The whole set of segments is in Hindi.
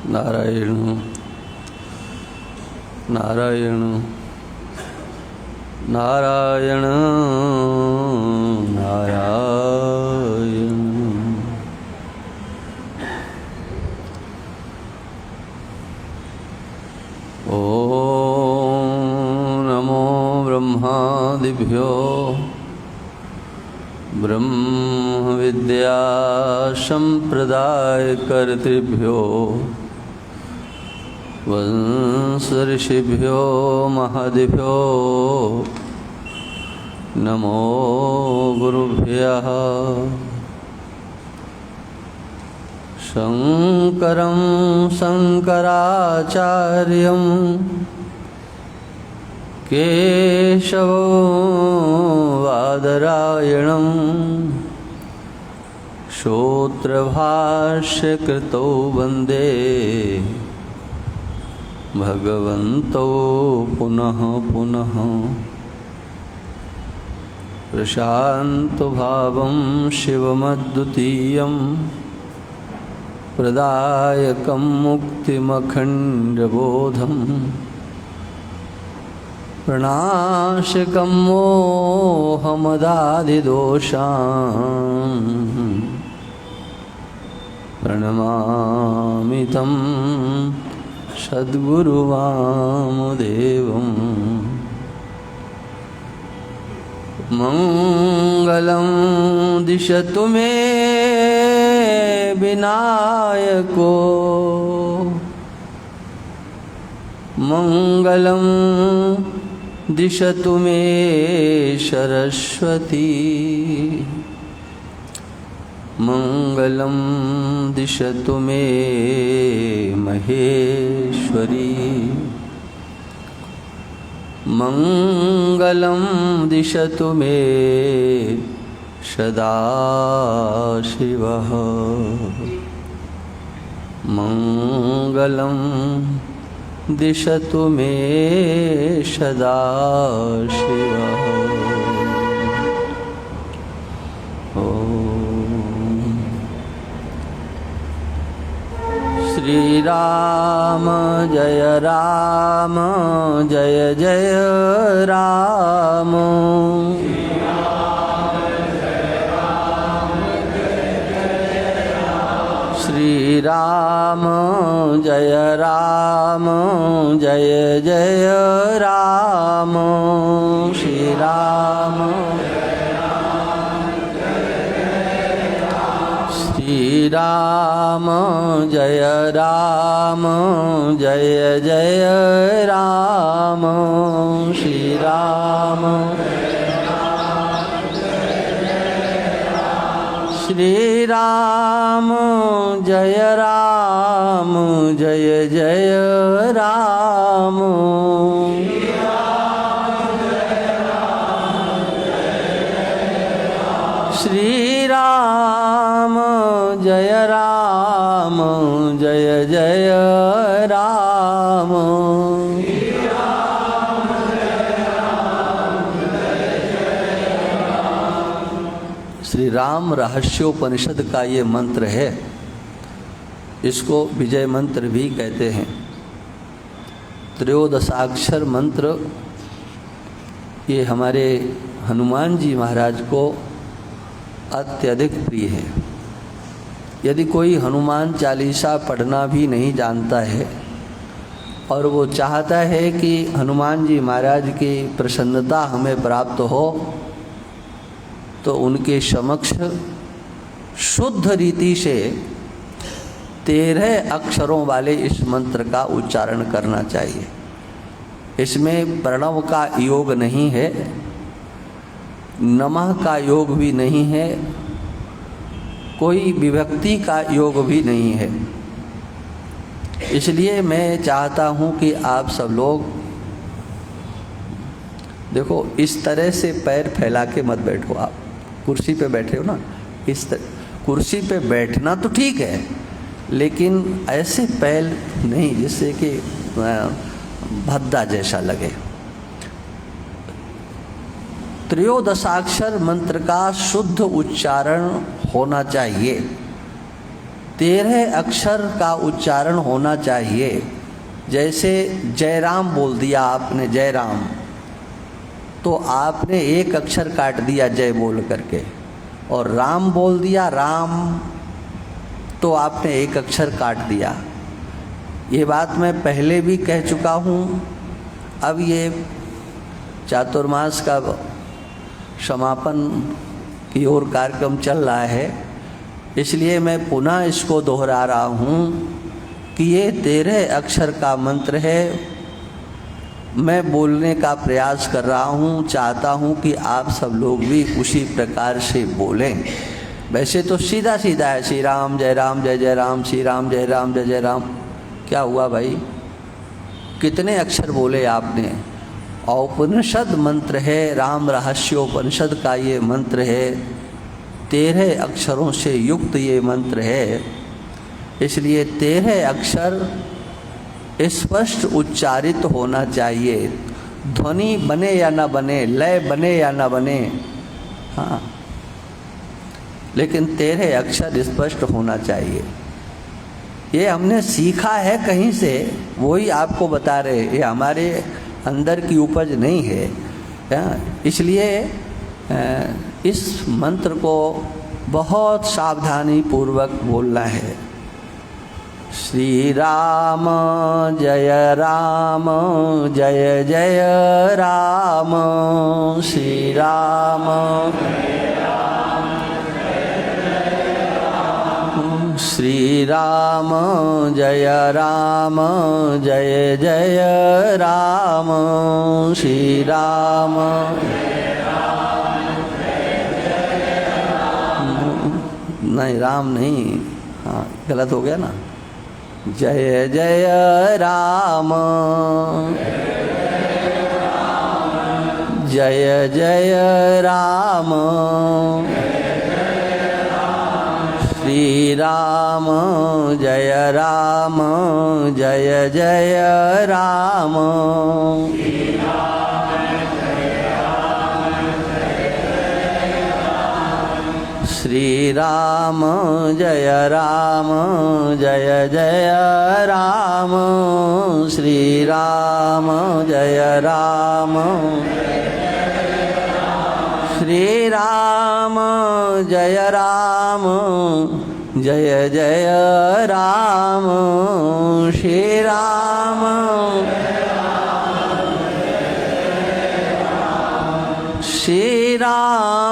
नारायण नारायण नारायण नारायण। ओम नमो ब्रह्मादिभ्यो ब्रह्म विद्या संप्रदाय कर्तृभ्यो वंश ऋषिभ्यो महदिभ्यो नमो गुरुभ्यः। शंकरं शंकराचार्यं केशवो बादरायणं सूत्रभाष्यकृतौ वन्दे भगवन्तौ पुनः पुनः। प्रशान्तभावं शिवमद्वितीयं प्रदायकं मुक्तिमखण्डबोधं प्रणाशकं मोहमदादिदोषान् प्रणमामि तं सद्गुरुवामदेवम्। मंगलं दिशतु मे विनायको मंगलं दिशतु मे सरस्वती मंगलं दिशतु मे महेश्वरी मंगलं दिशतु मे सदाशिवः मंगलं दिशतु मे सदाशिवः। श्री राम जय जय राम। श्री राम जय जय राम। श्री राम श्री राम जय जय राम। श्री राम श्री राम जय जय राम। श्री राम जय जय राम। श्री राम रहस्योपनिषद का ये मंत्र है, इसको विजय मंत्र भी कहते हैं। त्रयोदशाक्षर मंत्र ये हमारे हनुमान जी महाराज को अत्यधिक प्रिय है। यदि कोई हनुमान चालीसा पढ़ना भी नहीं जानता है और वो चाहता है कि हनुमान जी महाराज की प्रसन्नता हमें प्राप्त हो, तो उनके समक्ष शुद्ध रीति से 13 अक्षरों वाले इस मंत्र का उच्चारण करना चाहिए। इसमें प्रणव का योग नहीं है, नमः का योग भी नहीं है, कोई विभक्ति का योग भी नहीं है। इसलिए मैं चाहता हूँ कि आप सब लोग देखो, इस तरह से पैर फैला के मत बैठो। आप कुर्सी पे बैठे हो ना, इस कुर्सी पे बैठना तो ठीक है, लेकिन ऐसे पैर नहीं जिससे कि भद्दा जैसा लगे। त्रयोदशाक्षर मंत्र का शुद्ध उच्चारण होना चाहिए। 13 अक्षर का उच्चारण होना चाहिए। जैसे जयराम बोल दिया आपने, जयराम, तो आपने एक अक्षर काट दिया जय बोल करके, और राम बोल दिया राम, तो आपने एक अक्षर काट दिया। ये बात मैं पहले भी कह चुका हूँ। अब ये चातुर्मास का समापन की ओर कार्यक्रम चल रहा है, इसलिए मैं पुनः इसको दोहरा रहा हूँ कि ये 13 अक्षर का मंत्र है। मैं बोलने का प्रयास कर रहा हूँ, चाहता हूँ कि आप सब लोग भी उसी प्रकार से बोलें। वैसे तो सीधा सीधा है, श्री राम जय राम जय जय राम, श्री राम जय राम जय जय राम। क्या हुआ भाई, कितने अक्षर बोले आपने? औपनिषद मंत्र है, राम रहस्योपनिषद का ये मंत्र है, 13 अक्षरों से युक्त ये मंत्र है। इसलिए 13 अक्षर स्पष्ट उच्चारित होना चाहिए। ध्वनि बने या ना बने, लय बने या ना बने, हाँ, लेकिन 13 अक्षर स्पष्ट होना चाहिए। ये हमने सीखा है कहीं से, वही आपको बता रहे, ये हमारे अंदर की उपज नहीं है। इसलिए इस मंत्र को बहुत सावधानी पूर्वक बोलना है। श्री राम जय जय राम, श्री राम श्री राम जय जय राम, श्री राम। नहीं, राम नहीं, हाँ गलत हो गया ना। जय जय राम जय जय राम, श्री राम जय जय राम। श्री राम जय जय राम, श्री राम जय श्री राम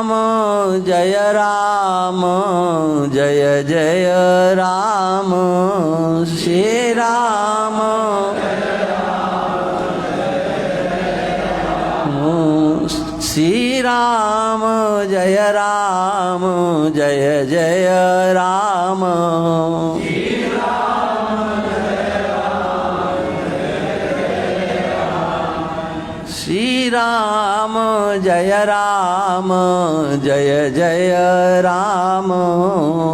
जय जय राम, श्री राम श्री राम जय जय राम, श्री राम श्री राम जय जय राम, श्री राम जय जय राम, जय जय राम,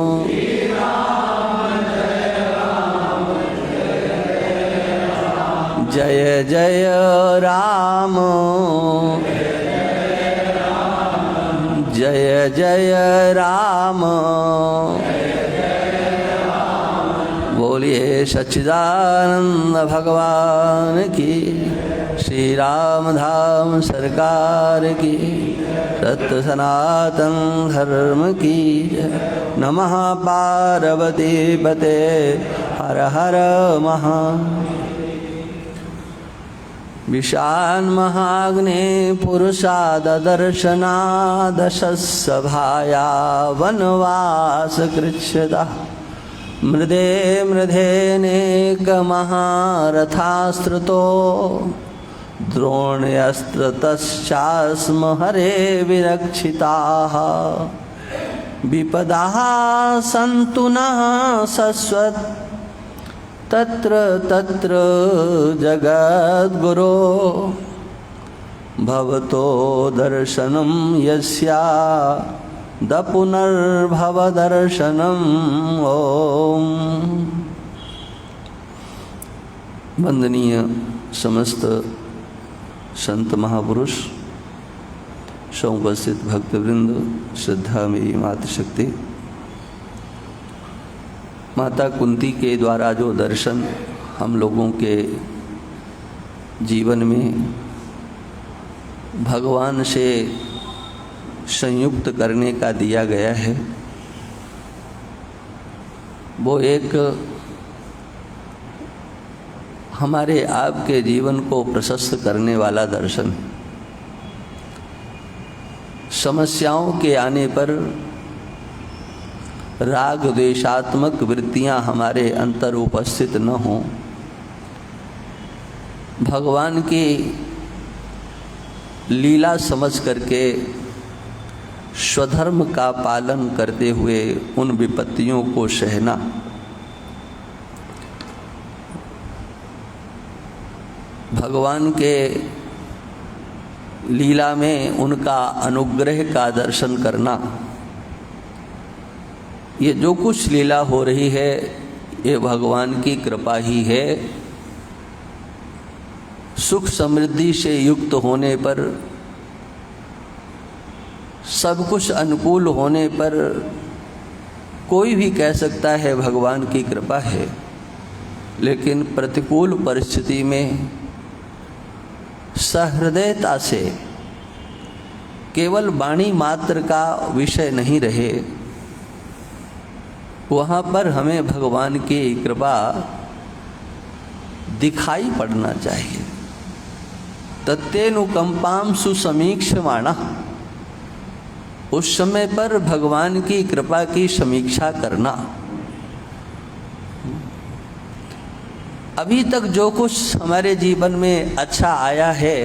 जय जय राम। बोलिए सच्चिदानंद भगवान की, श्री राम धाम सरकार की, सत्य सनातन धर्म की। नमः पार्वती पते हर हर महा। विशान महाग्ने पुरुषाद दर्शना दशसभाया वनवास कृच्छ्यता। मृदे मृधेनेक महारथास्त्रुतो द्रोण्यस्त्रतश्चास्म हरे विरक्षिताः। विपदाः सन्तु नः शश्वत् तत्र तत्र जगद्गुरो। भवतो दर्शनं यस्या द पुनर्भव दर्शनम्। ओम। वंदनीय समस्त संत महापुरुष, समुपस्थित भक्तवृंद, श्रद्धा मेरी मातृशक्ति, माता कुंती के द्वारा जो दर्शन हम लोगों के जीवन में भगवान से संयुक्त करने का दिया गया है, वो एक हमारे आपके जीवन को प्रशस्त करने वाला दर्शन है। समस्याओं के आने पर राग द्वेषात्मक वृत्तियां हमारे अंतर उपस्थित न हों, भगवान की लीला समझ करके स्वधर्म का पालन करते हुए उन विपत्तियों को सहना, भगवान के लीला में उनका अनुग्रह का दर्शन करना, ये जो कुछ लीला हो रही है ये भगवान की कृपा ही है। सुख समृद्धि से युक्त होने पर, सब कुछ अनुकूल होने पर कोई भी कह सकता है भगवान की कृपा है, लेकिन प्रतिकूल परिस्थिति में सहृदयता से केवल वाणी मात्र का विषय नहीं रहे, वहाँ पर हमें भगवान की कृपा दिखाई पड़ना चाहिए। तत्तेनुकंपाम सुसमीक्षमाणा, उस समय पर भगवान की कृपा की समीक्षा करना। अभी तक जो कुछ हमारे जीवन में अच्छा आया है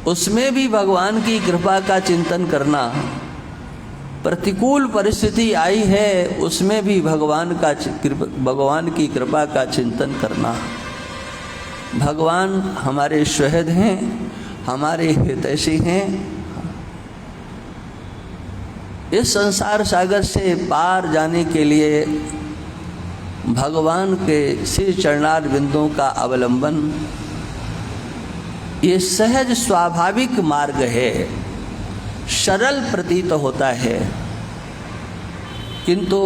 उसमें भी भगवान की कृपा का चिंतन करना, प्रतिकूल परिस्थिति आई है उसमें भी भगवान की कृपा का चिंतन करना। भगवान हमारे सुहृद हैं, हमारे हितैषी हैं। इस संसार सागर से पार जाने के लिए भगवान के श्री चरणार बिंदों का अवलंबन ये सहज स्वाभाविक मार्ग है, सरल प्रतीत होता है, किंतु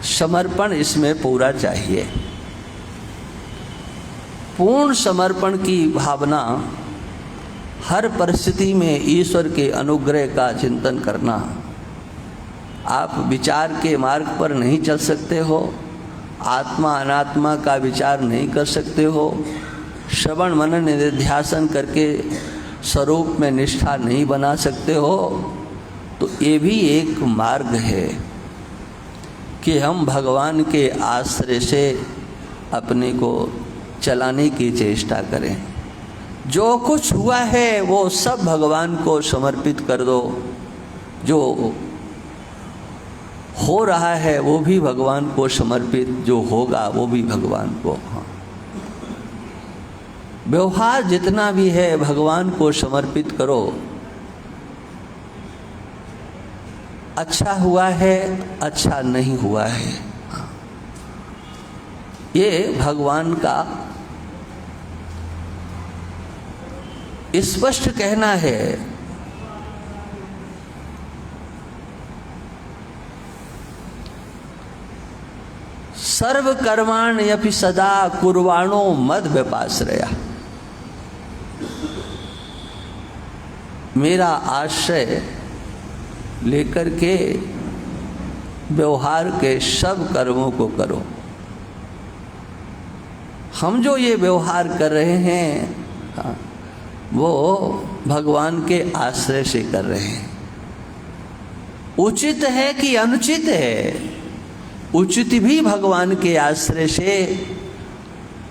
समर्पण इसमें पूरा चाहिए। पूर्ण समर्पण की भावना, हर परिस्थिति में ईश्वर के अनुग्रह का चिंतन करना। आप विचार के मार्ग पर नहीं चल सकते हो, आत्मा अनात्मा का विचार नहीं कर सकते हो, श्रवण मनन निधिध्यासन करके स्वरूप में निष्ठा नहीं बना सकते हो, तो ये भी एक मार्ग है कि हम भगवान के आश्रय से अपने को चलाने की चेष्टा करें। जो कुछ हुआ है वो सब भगवान को समर्पित कर दो, जो हो रहा है वो भी भगवान को समर्पित, जो होगा वो भी भगवान को। हाँ, व्यवहार जितना भी है भगवान को समर्पित करो। अच्छा हुआ है, अच्छा नहीं हुआ है, ये भगवान का स्पष्ट कहना है। सर्व कर्माण्यपि सदा कुर्वाणो मद व्यपाश्रया, मेरा आश्रय लेकर के व्यवहार के सब कर्मों को करो। हम जो ये व्यवहार कर रहे हैं वो भगवान के आश्रय से कर रहे हैं। उचित है कि अनुचित है, उचित भी भगवान के आश्रय से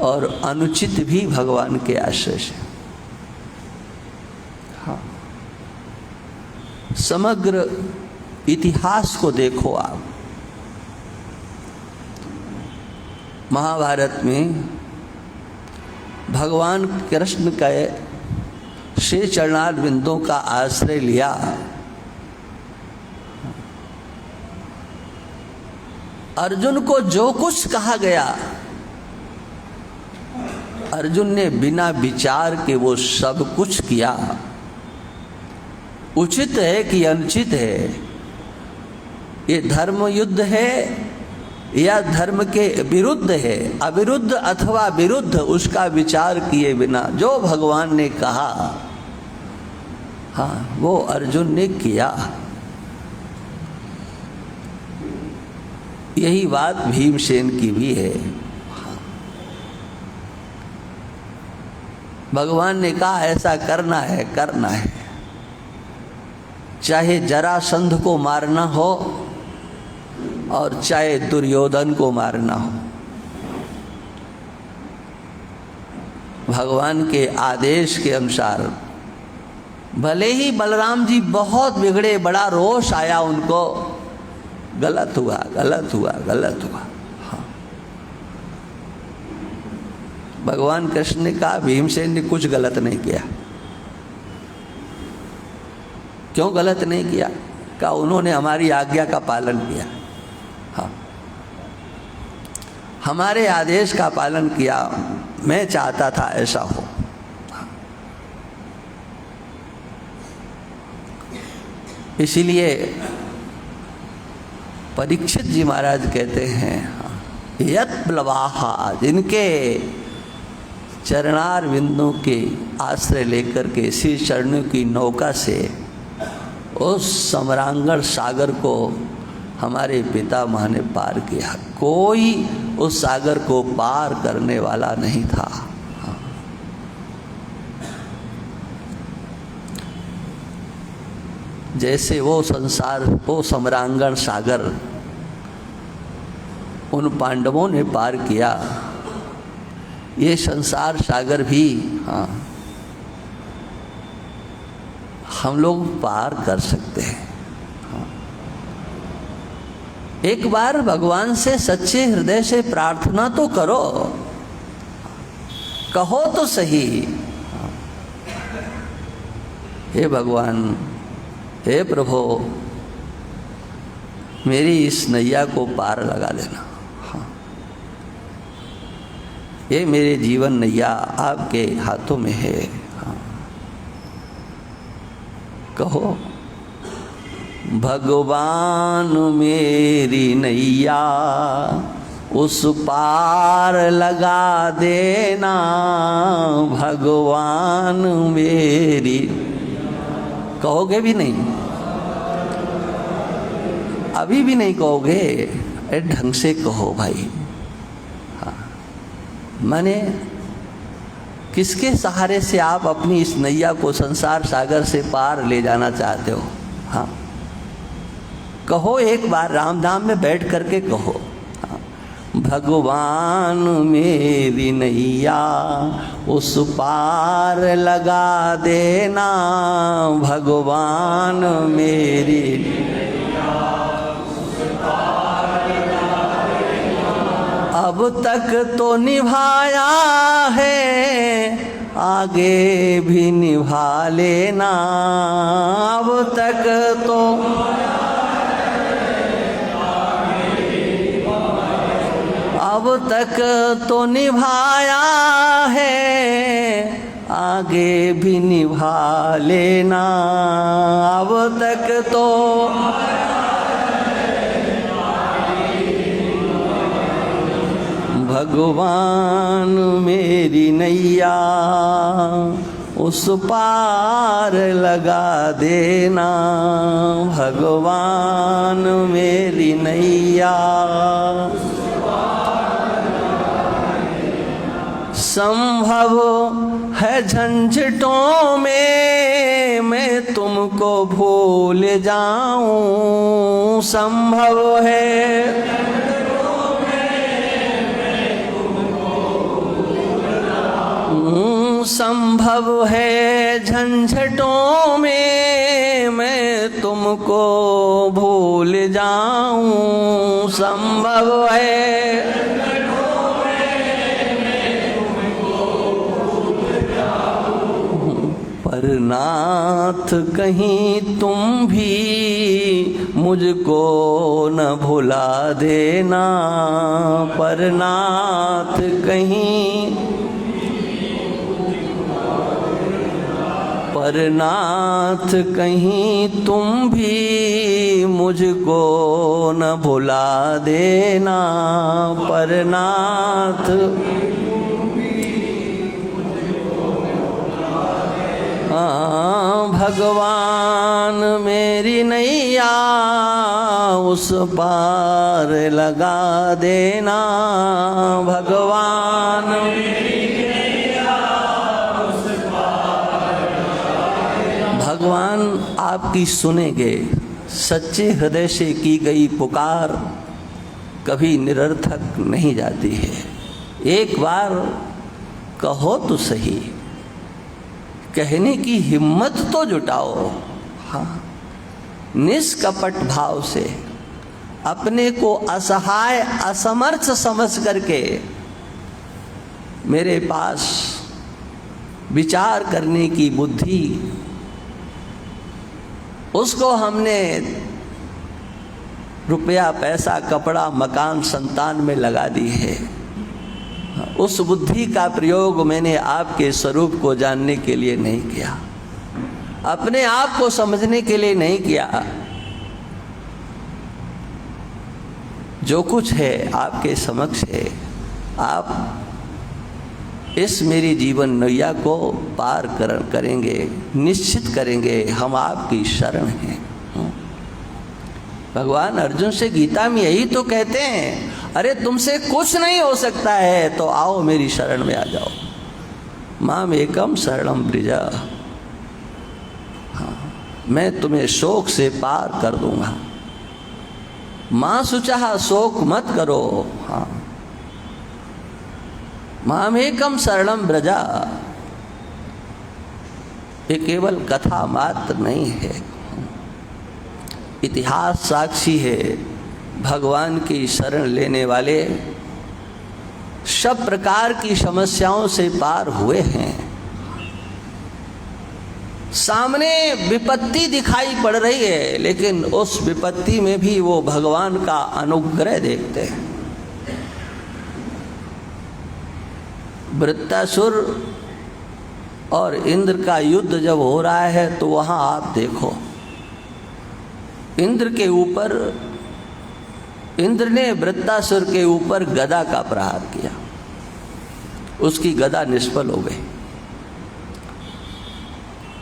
और अनुचित भी भगवान के आश्रय से। हाँ, समग्र इतिहास को देखो आप। महाभारत में भगवान कृष्ण का श्री चरणार बिंदों का आश्रय लिया। अर्जुन को जो कुछ कहा गया, अर्जुन ने बिना विचार के वो सब कुछ किया। उचित है कि अनुचित है, ये धर्म युद्ध है या धर्म के विरुद्ध है? अविरुद्ध अथवा विरुद्ध उसका विचार किए बिना जो भगवान ने कहा, हाँ, वो अर्जुन ने किया। यही बात भीमसेन की भी है। भगवान ने कहा ऐसा करना है, करना है, चाहे जरासंध को मारना हो और चाहे दुर्योधन को मारना हो। भगवान के आदेश के अनुसार भले ही बलराम जी बहुत बिगड़े, बड़ा रोष आया उनको, गलत हुआ, गलत हुआ, गलत हुआ। हाँ, भगवान कृष्ण ने कहा भीमसेन ने कुछ गलत नहीं किया। क्यों गलत नहीं किया? कहा उन्होंने हमारी आज्ञा का पालन किया। हाँ, हमारे आदेश का पालन किया, मैं चाहता था ऐसा हो। इसीलिए परीक्षित जी महाराज कहते हैं, यत् प्लवाहा, जिनके चरणार बिंदु के आश्रय लेकर के श्री चरणों की नौका से उस सम्रांगण सागर को हमारे पितामह ने पार किया। कोई उस सागर को पार करने वाला नहीं था। जैसे वो संसार, वो सम्रांगण सागर उन पांडवों ने पार किया, ये संसार सागर भी, हाँ, हम लोग पार कर सकते हैं। हाँ, एक बार भगवान से सच्चे हृदय से प्रार्थना तो करो, कहो तो सही, हे भगवान, हे प्रभु, मेरी इस नैया को पार लगा देना। हाँ, ये मेरे जीवन नैया आपके हाथों में है। हाँ, कहो, भगवान मेरी नैया उस पार लगा देना, भगवान मेरी। कहोगे भी नहीं? अभी भी नहीं कहोगे? अरे ढंग से कहो भाई। हाँ, माने किसके सहारे से आप अपनी इस नैया को संसार सागर से पार ले जाना चाहते हो? हाँ, कहो एक बार, रामधाम में बैठ करके कहो, भगवान मेरी नैया उस पार लगा देना, भगवान मेरी नैया उस पार लगा देना। अब तक तो निभाया है, आगे भी निभा लेना। अब तक तो अब तक तो निभाया है, आगे भी निभा लेना। अब तक तो भगवान मेरी नैया उस पार लगा देना, भगवान मेरी नैया। संभव है झंझटों में मैं तुमको भूल जाऊं, संभव है संभव है झंझटों में मैं तुमको भूल जाऊं, संभव है पर नाथ कहीं तुम भी मुझको न भुला देना, पर नाथ कहीं पर नाथ कहीं तुम भी मुझको न भुला देना, पर नाथ भगवान मेरी नैया उस पार लगा देना, भगवान भगवान आपकी सुनेंगे। सच्चे हृदय से की गई पुकार कभी निरर्थक नहीं जाती है। एक बार कहो तो सही, कहने की हिम्मत तो जुटाओ। हाँ, निष्कपट भाव से अपने को असहाय असमर्थ समझ करके मेरे पास विचार करने की बुद्धि, उसको हमने रुपया पैसा कपड़ा मकान संतान में लगा दी है। उस बुद्धि का प्रयोग मैंने आपके स्वरूप को जानने के लिए नहीं किया, अपने आप को समझने के लिए नहीं किया। जो कुछ है आपके समक्ष है, आप इस मेरी जीवन नैया को पार करेंगे, निश्चित करेंगे। हम आपकी शरण हैं। भगवान अर्जुन से गीता में यही तो कहते हैं, अरे तुमसे कुछ नहीं हो सकता है तो आओ मेरी शरण में आ जाओ। माम एकम शरणम ब्रिजा, हाँ, मैं तुम्हें शोक से पार कर दूंगा। मां सुचाहा शोक मत करो। हाँ, माम एकम शरणम ब्रजा, ये केवल कथा मात्र नहीं है, इतिहास साक्षी है। भगवान की शरण लेने वाले सब प्रकार की समस्याओं से पार हुए हैं। सामने विपत्ति दिखाई पड़ रही है, लेकिन उस विपत्ति में भी वो भगवान का अनुग्रह देखते हैं। वृत्तासुर और इंद्र का युद्ध जब हो रहा है तो वहां आप देखो, इंद्र के ऊपर, इंद्र ने वृत्तासुर के ऊपर गदा का प्रहार किया, उसकी गदा निष्फल हो गई।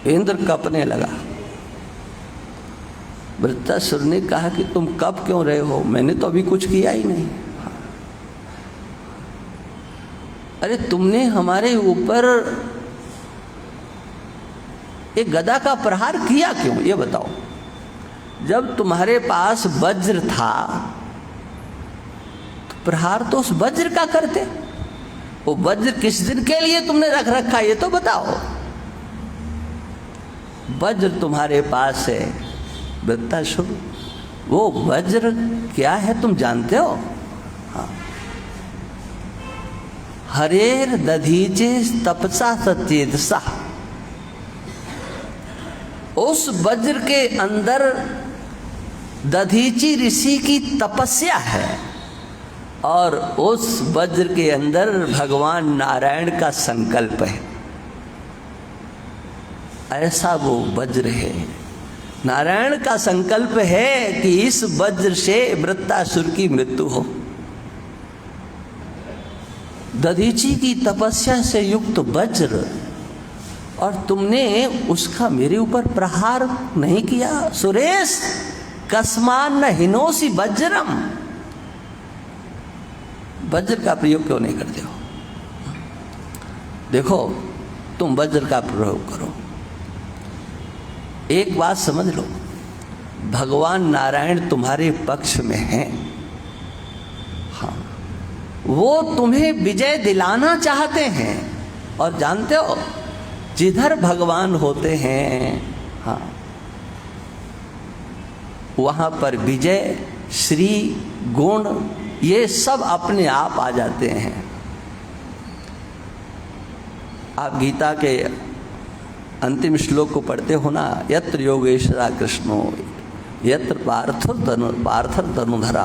इंद्र कपने लगा। वृत्तासुर ने कहा कि तुम कप क्यों रहे हो, मैंने तो अभी कुछ किया ही नहीं। अरे तुमने हमारे ऊपर एक गदा का प्रहार किया क्यों, ये बताओ। जब तुम्हारे पास वज्र था तो प्रहार तो उस वज्र का करते। वो वज्र किस दिन के लिए तुमने रख रखा ये तो बताओ। वज्र तुम्हारे पास है वृत्तासुर, वो वज्र क्या है तुम जानते हो? हाँ, हरेर दधीचे तपसा सचेतसा, उस वज्र के अंदर दधीची ऋषि की तपस्या है और उस वज्र के अंदर भगवान नारायण का संकल्प है। ऐसा वो वज्र है, नारायण का संकल्प है कि इस वज्र से वृत्तासुर की मृत्यु हो। दधीची की तपस्या से युक्त वज्र, और तुमने उसका मेरे ऊपर प्रहार नहीं किया। सुरेश कस्मान न हिनोसी वज्रम, वज्र का प्रयोग क्यों नहीं करते हो? देखो तुम वज्र का प्रयोग करो। एक बात समझ लो, भगवान नारायण तुम्हारे पक्ष में हैं। हाँ, वो तुम्हें विजय दिलाना चाहते हैं। और जानते हो, जिधर भगवान होते हैं, हाँ, वहाँ पर विजय, श्री, गुण, ये सब अपने आप आ जाते हैं। आप गीता के अंतिम श्लोक को पढ़ते हो ना, यत्र योगेश्वरा कृष्णो यत्र पार्थर तनुधरा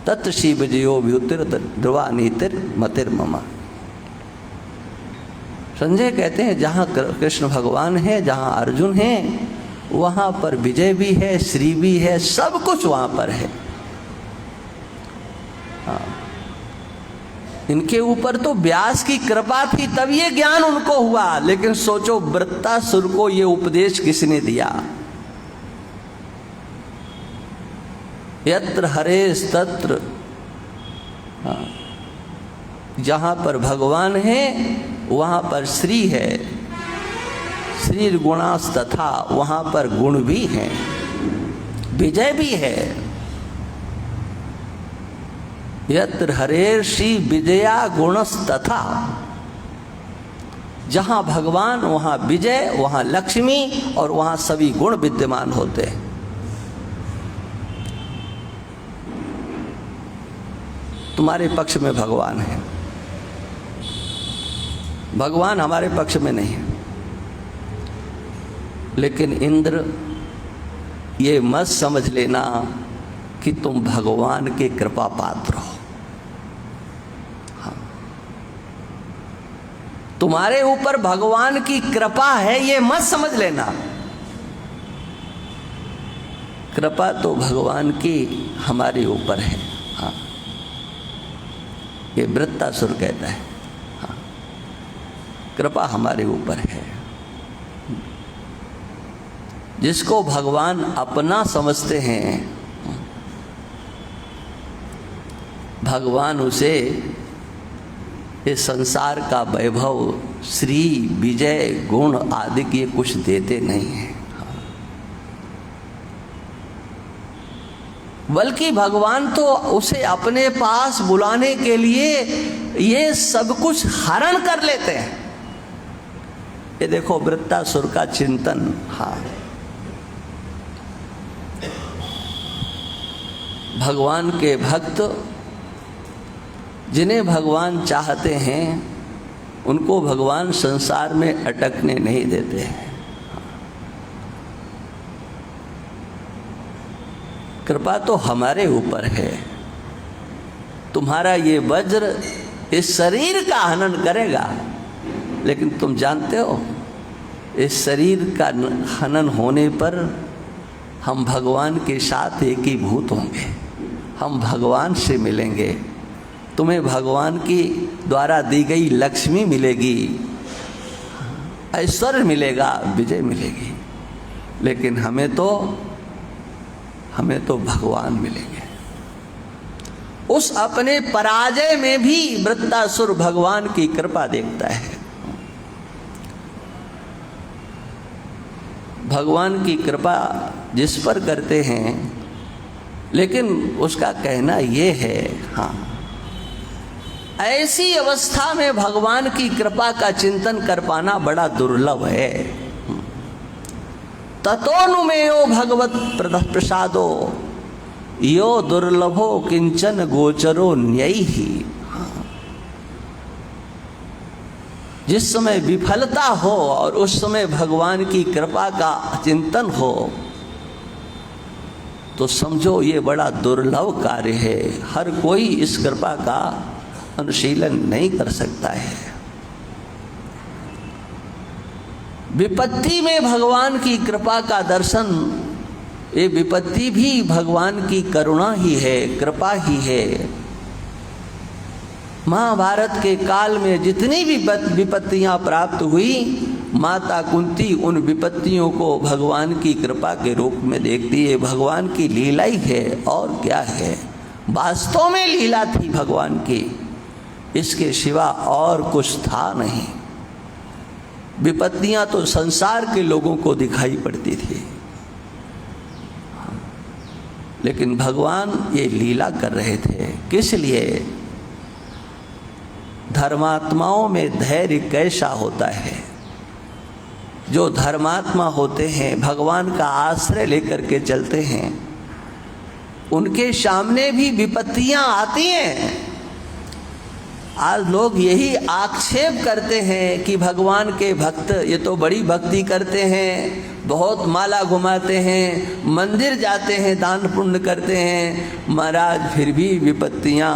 तत् शिव जयो व्युतिर ध्रुवा नीतिर मतिर ममा। संजय कहते हैं जहाँ कृष्ण भगवान है, जहाँ अर्जुन है, वहाँ पर विजय भी है, श्री भी है, सब कुछ वहाँ पर है। हाँ, इनके ऊपर तो व्यास की कृपा थी तब ये ज्ञान उनको हुआ, लेकिन सोचो वृत्तासुर को ये उपदेश किसने दिया? यत्र हरेश तत्र, जहाँ पर भगवान है वहाँ पर श्री है, श्री गुणास तथा, वहाँ पर गुण भी हैं, विजय भी है। यत्र हरेर श्री विजया गुणस तथा, जहाँ भगवान वहाँ विजय, वहाँ लक्ष्मी और वहाँ सभी गुण विद्यमान होते हैं। तुम्हारे पक्ष में भगवान है, भगवान हमारे पक्ष में नहीं है। लेकिन इंद्र ये मत समझ लेना कि तुम भगवान के कृपा पात्र हो। हाँ, तुम्हारे ऊपर भगवान की कृपा है ये मत समझ लेना। कृपा तो भगवान की हमारे ऊपर है। हाँ, ये वृत्तासुर कहता है, हाँ, कृपा हमारे ऊपर है। जिसको भगवान अपना समझते हैं, भगवान उसे इस संसार का वैभव, श्री, विजय, गुण आदि के कुछ देते नहीं हैं, बल्कि भगवान तो उसे अपने पास बुलाने के लिए ये सब कुछ हरण कर लेते हैं। ये देखो वृत्तासुर का चिंतन। हाँ, भगवान के भक्त जिन्हें भगवान चाहते हैं उनको भगवान संसार में अटकने नहीं देते हैं। कृपा तो हमारे ऊपर है। तुम्हारा ये वज्र इस शरीर का हनन करेगा, लेकिन तुम जानते हो इस शरीर का हनन होने पर हम भगवान के साथ एकीभूत होंगे, हम भगवान से मिलेंगे, तुम्हें भगवान की द्वारा दी गई लक्ष्मी मिलेगी, ऐश्वर्य मिलेगा, विजय मिलेगी, लेकिन हमें तो भगवान मिलेंगे। उस अपने पराजय में भी वृत्तासुर भगवान की कृपा देखता है। भगवान की कृपा जिस पर करते हैं, लेकिन उसका कहना ये है, हाँ, ऐसी अवस्था में भगवान की कृपा का चिंतन कर पाना बड़ा दुर्लभ है। ततोनुमेयो भगवत प्रसादो यो दुर्लभो किंचन गोचरो न्यैहि। जिस समय विफलता हो और उस समय भगवान की कृपा का चिंतन हो तो समझो ये बड़ा दुर्लभ कार्य है। हर कोई इस कृपा का अनुशीलन नहीं कर सकता है। विपत्ति में भगवान की कृपा का दर्शन, ये विपत्ति भी भगवान की करुणा ही है, कृपा ही है। महाभारत के काल में जितनी भी विपत्तियां प्राप्त हुई, माता कुंती उन विपत्तियों को भगवान की कृपा के रूप में देखती है। भगवान की लीला ही है और क्या है। वास्तव में लीला थी भगवान की, इसके सिवा और कुछ था नहीं। विपत्तियां तो संसार के लोगों को दिखाई पड़ती थी, लेकिन भगवान ये लीला कर रहे थे। किस लिए? धर्मात्माओं में धैर्य कैसा होता है। जो धर्मात्मा होते हैं, भगवान का आश्रय लेकर के चलते हैं, उनके सामने भी विपत्तियां आती हैं। आज लोग यही आक्षेप करते हैं कि भगवान के भक्त ये तो बड़ी भक्ति करते हैं, बहुत माला घुमाते हैं, मंदिर जाते हैं, दान पुण्य करते हैं, महाराज फिर भी विपत्तियां।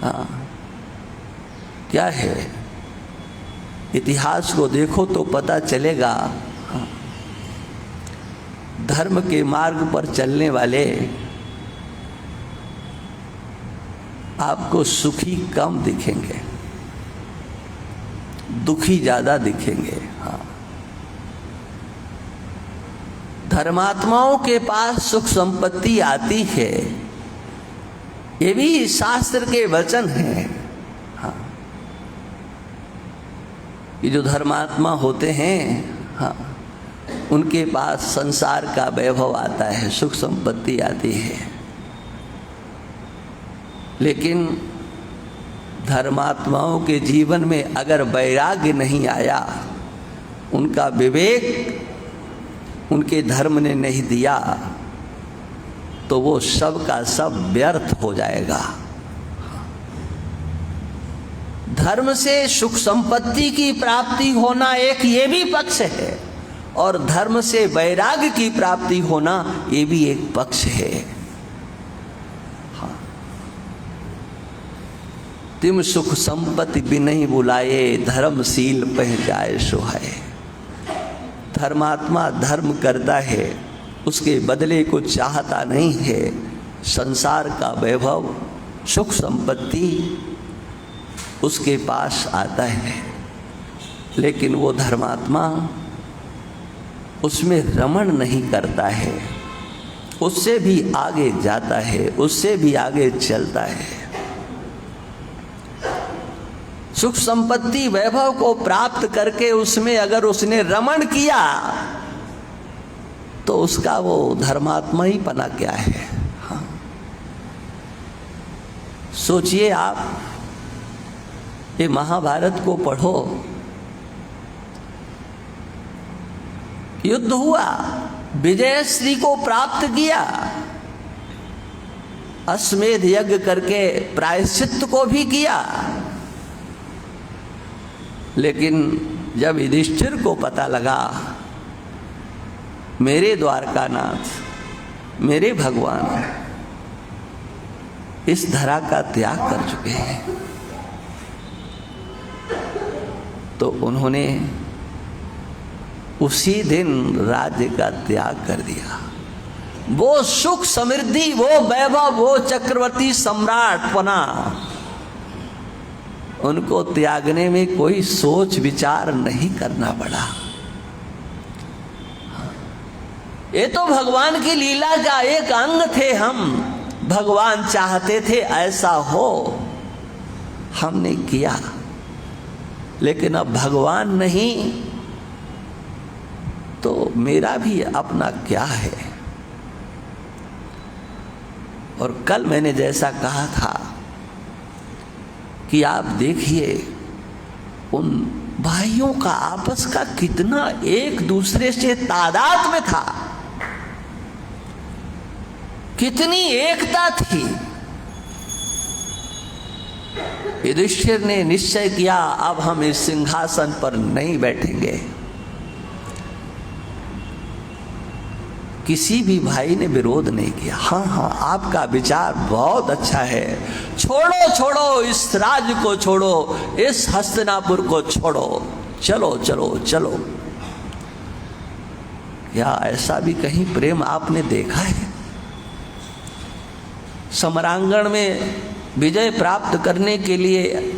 हाँ, क्या है? इतिहास को देखो तो पता चलेगा, धर्म के मार्ग पर चलने वाले आपको सुखी कम दिखेंगे, दुखी ज्यादा दिखेंगे। हाँ, धर्मात्माओं के पास सुख संपत्ति आती है, ये भी शास्त्र के वचन हैं। हाँ, ये जो धर्मात्मा होते हैं, हाँ, उनके पास संसार का वैभव आता है, सुख संपत्ति आती है। लेकिन धर्मात्माओं के जीवन में अगर वैराग्य नहीं आया, उनका विवेक उनके धर्म ने नहीं दिया, तो वो सब का सब व्यर्थ हो जाएगा। धर्म से सुख संपत्ति की प्राप्ति होना एक ये भी पक्ष है, और धर्म से वैराग्य की प्राप्ति होना ये भी एक पक्ष है। हाँ, तिम सुख संपत्ति भी नहीं बुलाए, धर्मशील पह जाए सोहाए। धर्मात्मा धर्म करता है, उसके बदले को चाहता नहीं है। संसार का वैभव, सुख संपत्ति उसके पास आता है, लेकिन वो धर्मात्मा उसमें रमण नहीं करता है, उससे भी आगे जाता है, उससे भी आगे चलता है। सुख संपत्ति वैभव को प्राप्त करके उसमें अगर उसने रमण किया तो उसका वो धर्मात्मा ही पना क्या है। हाँ, सोचिए आप, ये महाभारत को पढ़ो, युद्ध हुआ, विजयश्री को प्राप्त किया, अश्वमेध यज्ञ करके प्रायश्चित्त को भी किया। लेकिन जब युधिष्ठिर को पता लगा मेरे द्वारकानाथ, मेरे भगवान इस धरा का त्याग कर चुके हैं, तो उन्होंने उसी दिन राज्य का त्याग कर दिया। वो सुख समृद्धि, वो वैभव, वो चक्रवर्ती सम्राट बना, उनको त्यागने में कोई सोच विचार नहीं करना पड़ा। ये तो भगवान की लीला का एक अंग थे हम, भगवान चाहते थे ऐसा हो, हमने किया। लेकिन अब भगवान नहीं तो मेरा भी अपना क्या है। और कल मैंने जैसा कहा था कि आप देखिए उन भाइयों का आपस का कितना एक दूसरे से तादाद में था, कितनी एकता थी। युधिष्ठिर ने निश्चय किया अब हम इस सिंहासन पर नहीं बैठेंगे। किसी भी भाई ने विरोध नहीं किया। हाँ हाँ, आपका विचार बहुत अच्छा है, छोड़ो छोड़ो इस राज्य को, छोड़ो इस हस्तिनापुर को, छोड़ो, चलो चलो चलो। क्या ऐसा भी कहीं प्रेम आपने देखा है? समरांगण में विजय प्राप्त करने के लिए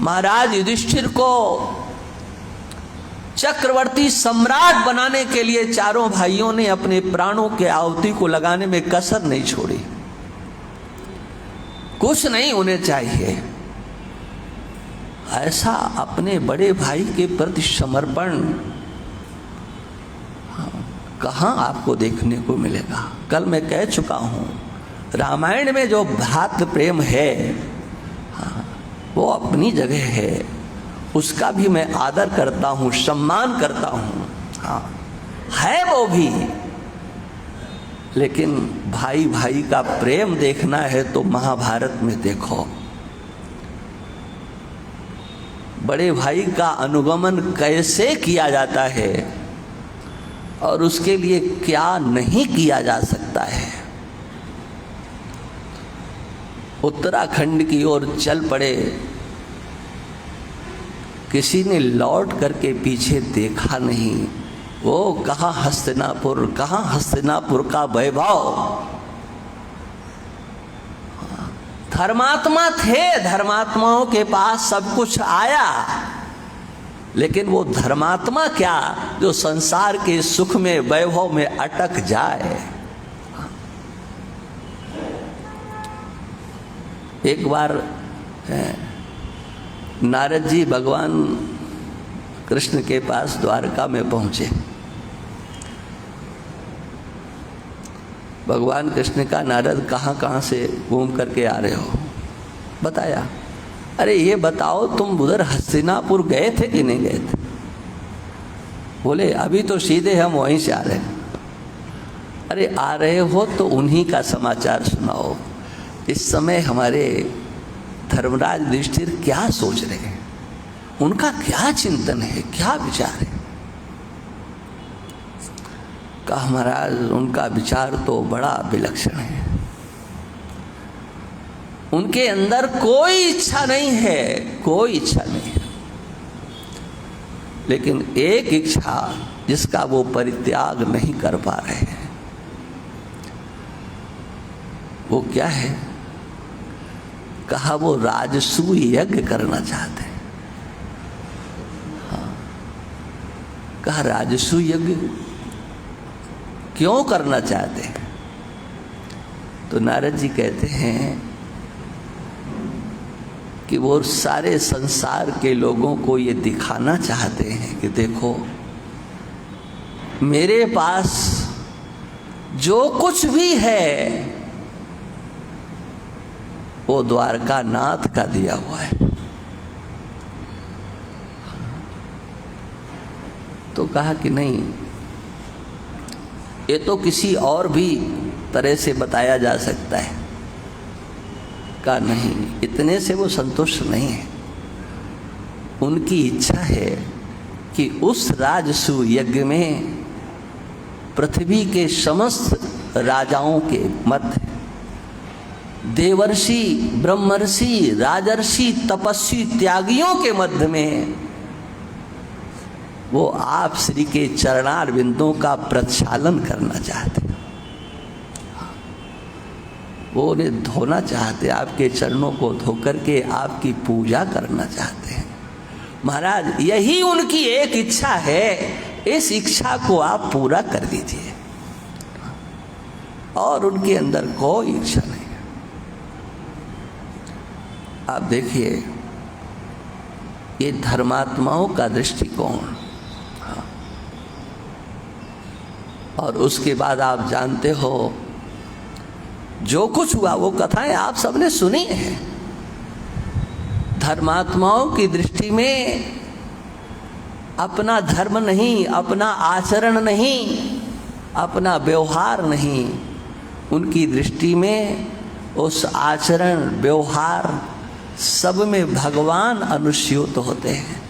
महाराज युधिष्ठिर को चक्रवर्ती सम्राट बनाने के लिए चारों भाइयों ने अपने प्राणों के आहुति को लगाने में कसर नहीं छोड़ी। कुछ नहीं उन्हें चाहिए, ऐसा अपने बड़े भाई के प्रति समर्पण कहाँ आपको देखने को मिलेगा। कल मैं कह चुका हूं, रामायण में जो भ्रातृ प्रेम है वो अपनी जगह है, उसका भी मैं आदर करता हूँ, सम्मान करता हूँ। हाँ, है वो भी, लेकिन भाई भाई का प्रेम देखना है तो महाभारत में देखो। बड़े भाई का अनुगमन कैसे किया जाता है और उसके लिए क्या नहीं किया जा सकता है। उत्तराखंड की ओर चल पड़े, किसी ने लौट करके पीछे देखा नहीं। वो कहाँ हस्तिनापुर, कहाँ हस्तिनापुर का वैभव। धर्मात्मा थे, धर्मात्माओं के पास सब कुछ आया, लेकिन वो धर्मात्मा क्या जो संसार के सुख में वैभव में अटक जाए। एक बार नारद जी भगवान कृष्ण के पास द्वारका में पहुंचे। भगवान कृष्ण का नारद कहाँ कहाँ से घूम करके आ रहे हो, बताया। अरे ये बताओ तुम उधर हस्तिनापुर गए थे कि नहीं गए थे? बोले अभी तो सीधे हम वहीं से आ रहे हैं। अरे आ रहे हो तो उन्हीं का समाचार सुनाओ। इस समय हमारे धर्मराज युधिष्ठिर क्या सोच रहे हैं, उनका क्या चिंतन है, क्या विचार है? कहा महाराज उनका विचार तो बड़ा विलक्षण है। उनके अंदर कोई इच्छा नहीं है, कोई इच्छा नहीं है, लेकिन एक इच्छा जिसका वो परित्याग नहीं कर पा रहे हैं। वो क्या है? कहा वो राजसूय यज्ञ करना चाहते हैं। हाँ। कहा राजसूय यज्ञ क्यों करना चाहते हैं? तो नारद जी कहते हैं कि वो सारे संसार के लोगों को ये दिखाना चाहते हैं कि देखो मेरे पास जो कुछ भी है वो द्वारका नाथ का दिया हुआ है। तो कहा कि नहीं, ये तो किसी और भी तरह से बताया जा सकता है। का नहीं, इतने से वो संतुष्ट नहीं है। उनकी इच्छा है कि उस राजसूय यज्ञ में पृथ्वी के समस्त राजाओं के मध्य देवर्षि, ब्रह्मर्षि, राजर्षि, तपस्वी, त्यागियों के मध्य में वो आप श्री के चरणार बिंदों का प्रक्षालन करना चाहते हैं। वो उन्हें धोना चाहते, आपके चरणों को धो करके आपकी पूजा करना चाहते हैं। महाराज यही उनकी एक इच्छा है, इस इच्छा को आप पूरा कर दीजिए। और उनके अंदर कोई इच्छा नहीं है। आप देखिए ये धर्मात्माओं का दृष्टिकोण। और उसके बाद आप जानते हो जो कुछ हुआ, वो कथाएं आप सबने सुनी हैं। धर्मात्माओं की दृष्टि में अपना धर्म नहीं, अपना आचरण नहीं, अपना व्यवहार नहीं, उनकी दृष्टि में उस आचरण व्यवहार सब में भगवान अनुस्यूत होते हैं।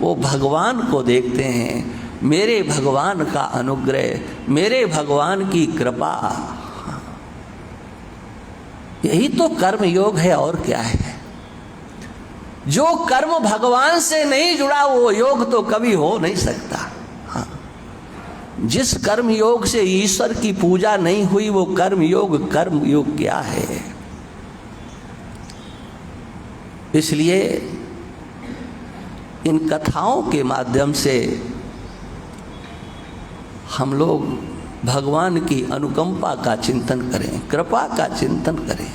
वो भगवान को देखते हैं, मेरे भगवान का अनुग्रह, मेरे भगवान की कृपा। यही तो कर्म योग है, और क्या है? जो कर्म भगवान से नहीं जुड़ा वो योग तो कभी हो नहीं सकता। हाँ। जिस कर्म योग से ईश्वर की पूजा नहीं हुई वो कर्म योग क्या है? इसलिए इन कथाओं के माध्यम से हम लोग भगवान की अनुकंपा का चिंतन करें, कृपा का चिंतन करें।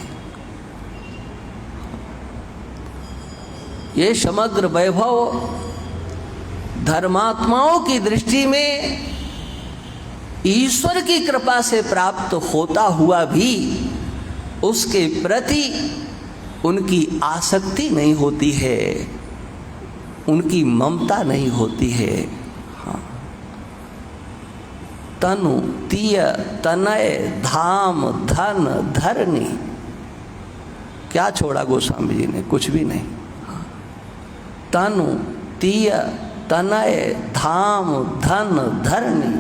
ये समग्र वैभव धर्मात्माओं की दृष्टि में ईश्वर की कृपा से प्राप्त होता हुआ भी उसके प्रति उनकी आसक्ति नहीं होती है, उनकी ममता नहीं होती है। तनु तीय तनय धाम धन धरनी, क्या छोड़ा गोस्वामी जी ने? कुछ भी नहीं। तनु तीय तनय धाम धन धरनी,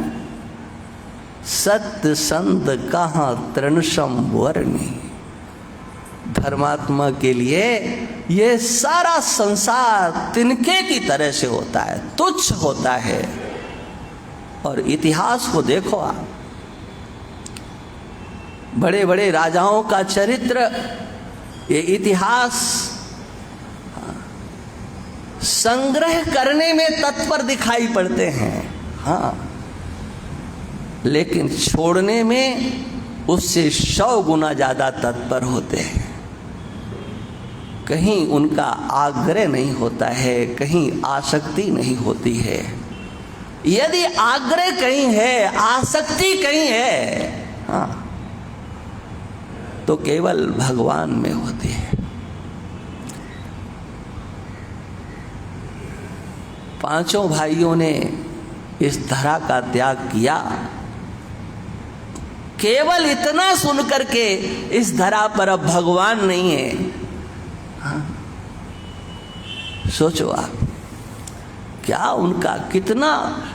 सत्य संत कहाँ तृणसम वर्णी। धर्मात्मा के लिए ये सारा संसार तिनके की तरह से होता है, तुच्छ होता है। और इतिहास को देखो आप, बड़े बड़े राजाओं का चरित्र, ये इतिहास संग्रह करने में तत्पर दिखाई पड़ते हैं, हाँ, लेकिन छोड़ने में उससे 100 गुना ज्यादा तत्पर होते हैं। कहीं उनका आग्रह नहीं होता है, कहीं आसक्ति नहीं होती है। यदि आग्रह कहीं है, आसक्ति कहीं है, हाँ, तो केवल भगवान में होती है। 5 भाइयों ने इस धरा का त्याग किया, केवल इतना सुनकर के इस धरा पर अब भगवान नहीं है। हाँ? सोचो आप, क्या उनका कितना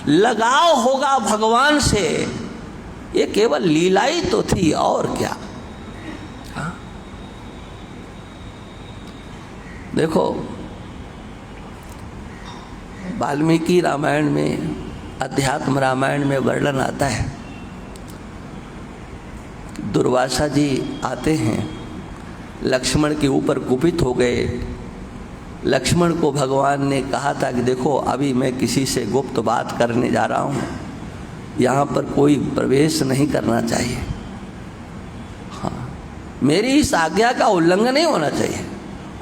लगाव होगा भगवान से। ये केवल लीला ही तो थी, और क्या। हाँ? देखो, वाल्मीकि रामायण में, अध्यात्म रामायण में वर्णन आता है, दुर्वासा जी आते हैं, लक्ष्मण के ऊपर कुपित हो गए। लक्ष्मण को भगवान ने कहा था कि देखो, अभी मैं किसी से गुप्त बात करने जा रहा हूँ, यहाँ पर कोई प्रवेश नहीं करना चाहिए। हाँ, मेरी इस आज्ञा का उल्लंघन नहीं होना चाहिए,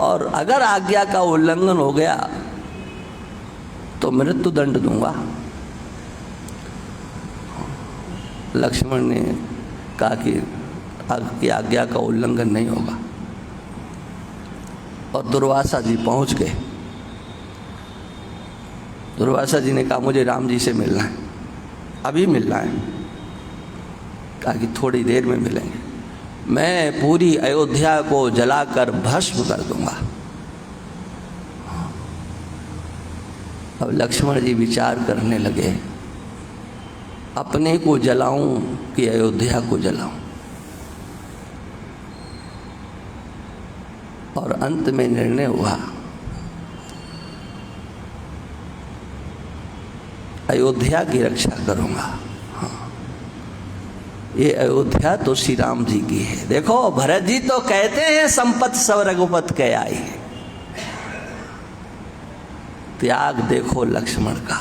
और अगर आज्ञा का उल्लंघन हो गया तो मृत्यु दंड दूंगा। लक्ष्मण ने कहा कि आज्ञा का उल्लंघन नहीं होगा, और दुर्वासा जी पहुंच गए। दुर्वासा जी ने कहा मुझे राम जी से मिलना है, अभी मिलना है। कहा कि थोड़ी देर में मिलेंगे, मैं पूरी अयोध्या को जलाकर भस्म कर दूंगा। अब लक्ष्मण जी विचार करने लगे, अपने को जलाऊं कि अयोध्या को जलाऊं। और अंत में निर्णय हुआ, अयोध्या की रक्षा करूंगा। हाँ, ये अयोध्या तो श्री राम जी की है। देखो, भरत जी तो कहते हैं संपत सब रघुपत के आई है। त्याग देखो लक्ष्मण का।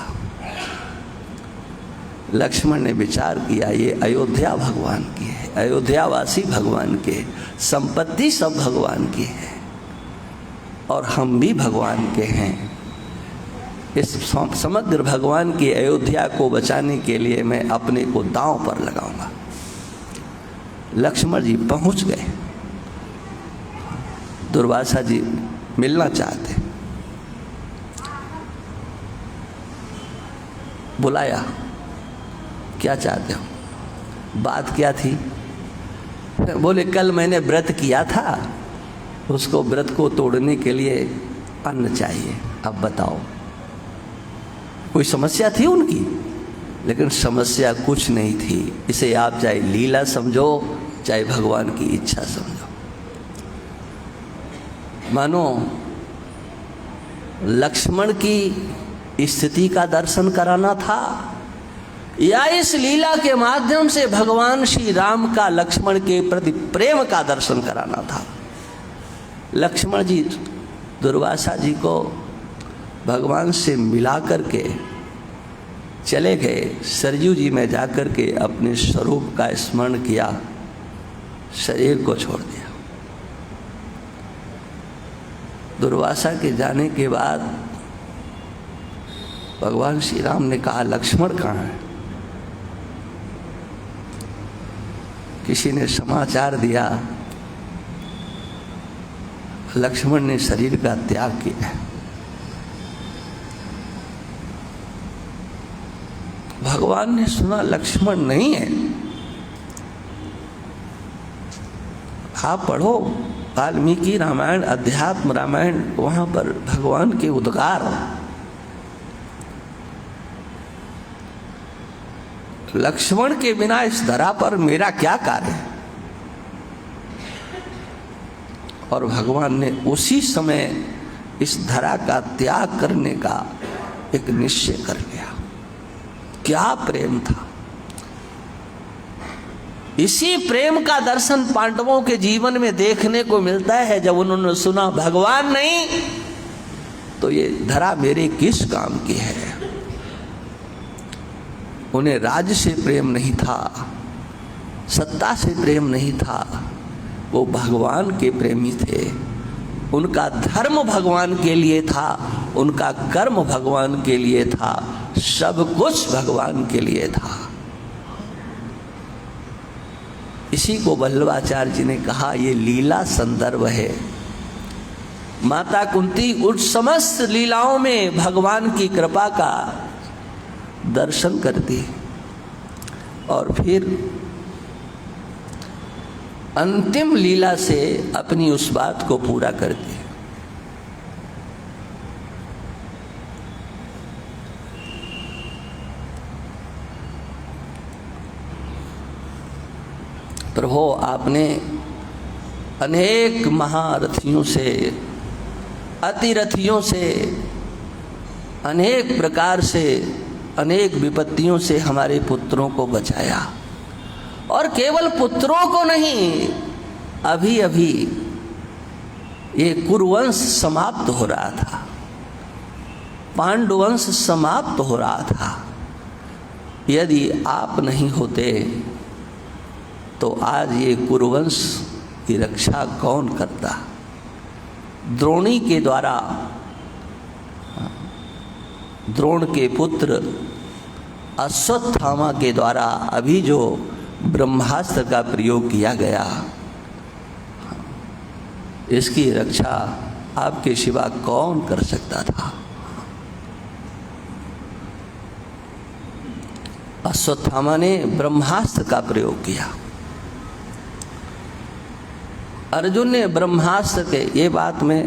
लक्ष्मण ने विचार किया, ये अयोध्या भगवान की है, अयोध्यावासी भगवान के, संपत्ति सब भगवान की है, और हम भी भगवान के हैं। इस समग्र भगवान की अयोध्या को बचाने के लिए मैं अपने को दांव पर लगाऊंगा। लक्ष्मण जी पहुंच गए। दुर्वासा जी मिलना चाहते, बुलाया, क्या चाहते हो, बात क्या थी। बोले कल मैंने व्रत किया था, उसको व्रत को तोड़ने के लिए अन्न चाहिए, अब बताओ। कोई समस्या थी उनकी, लेकिन समस्या कुछ नहीं थी। इसे आप चाहे लीला समझो, चाहे भगवान की इच्छा समझो। मानो लक्ष्मण की स्थिति का दर्शन कराना था, या इस लीला के माध्यम से भगवान श्री राम का लक्ष्मण के प्रति प्रेम का दर्शन कराना था। लक्ष्मण जी दुर्वासा जी को भगवान से मिला करके चले गए। सरयू जी में जाकर के अपने स्वरूप का स्मरण किया, शरीर को छोड़ दिया। दुर्वासा के जाने के बाद भगवान श्री राम ने कहा लक्ष्मण कहाँ है। किसी ने समाचार दिया लक्ष्मण ने शरीर का त्याग किया। भगवान ने सुना लक्ष्मण नहीं है। आप पढ़ो वाल्मीकि रामायण, अध्यात्म रामायण, वहां पर भगवान के उद्गार। लक्ष्मण के बिना इस धरा पर मेरा क्या कार्य। और भगवान ने उसी समय इस धरा का त्याग करने का एक निश्चय कर लिया। क्या प्रेम था! इसी प्रेम का दर्शन पांडवों के जीवन में देखने को मिलता है। जब उन्होंने सुना भगवान नहीं तो ये धरा मेरे किस काम की है। उन्हें राज्य से प्रेम नहीं था, सत्ता से प्रेम नहीं था, वो भगवान के प्रेमी थे। उनका धर्म भगवान के लिए था, उनका कर्म भगवान के लिए था, सब कुछ भगवान के लिए था। इसी को वल्लभाचार्य जी ने कहा ये लीला संदर्भ है। माता कुंती उस समस्त लीलाओं में भगवान की कृपा का दर्शन करती और फिर अंतिम लीला से अपनी उस बात को पूरा करती। प्रभु आपने अनेक महारथियों से, अतिरथियों से, अनेक प्रकार से, अनेक विपत्तियों से हमारे पुत्रों को बचाया। और केवल पुत्रों को नहीं, अभी अभी ये कुरुवंश समाप्त हो रहा था, पांडुवंश समाप्त हो रहा था। यदि आप नहीं होते तो आज ये कुरुवंश की रक्षा कौन करता। द्रोणी के द्वारा, द्रोण के पुत्र अश्वत्थामा के द्वारा अभी जो ब्रह्मास्त्र का प्रयोग किया गया, इसकी रक्षा आपके सिवा कौन कर सकता था। अश्वत्थामा ने ब्रह्मास्त्र का प्रयोग किया। अर्जुन ने ब्रह्मास्त्र के, ये बात मैं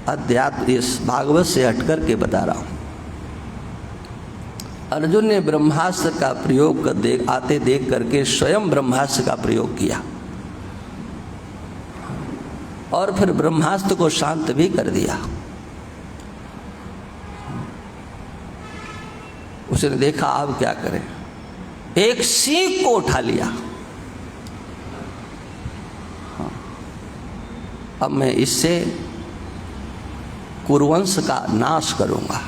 अध्यात्म इस भागवत से हटकर के बता रहा हूं। अर्जुन ने ब्रह्मास्त्र का प्रयोग आते देख करके स्वयं ब्रह्मास्त्र का प्रयोग किया और फिर ब्रह्मास्त्र को शांत भी कर दिया। उसने देखा अब क्या करें, एक सींग को उठा लिया। अब मैं इससे कुरुवंश का नाश करूंगा।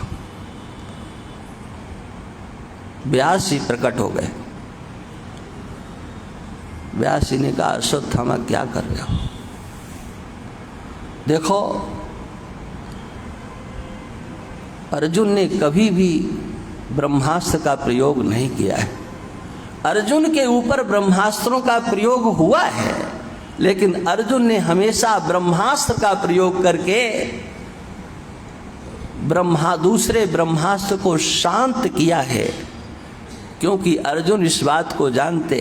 व्यास जी प्रकट हो गए। व्यास जी ने कहा अश्वत्थामा क्या कर रहे हो? देखो, अर्जुन ने कभी भी ब्रह्मास्त्र का प्रयोग नहीं किया है। अर्जुन के ऊपर ब्रह्मास्त्रों का प्रयोग हुआ है, लेकिन अर्जुन ने हमेशा ब्रह्मास्त्र का प्रयोग करके दूसरे ब्रह्मास्त्र को शांत किया है। क्योंकि अर्जुन इस बात को जानते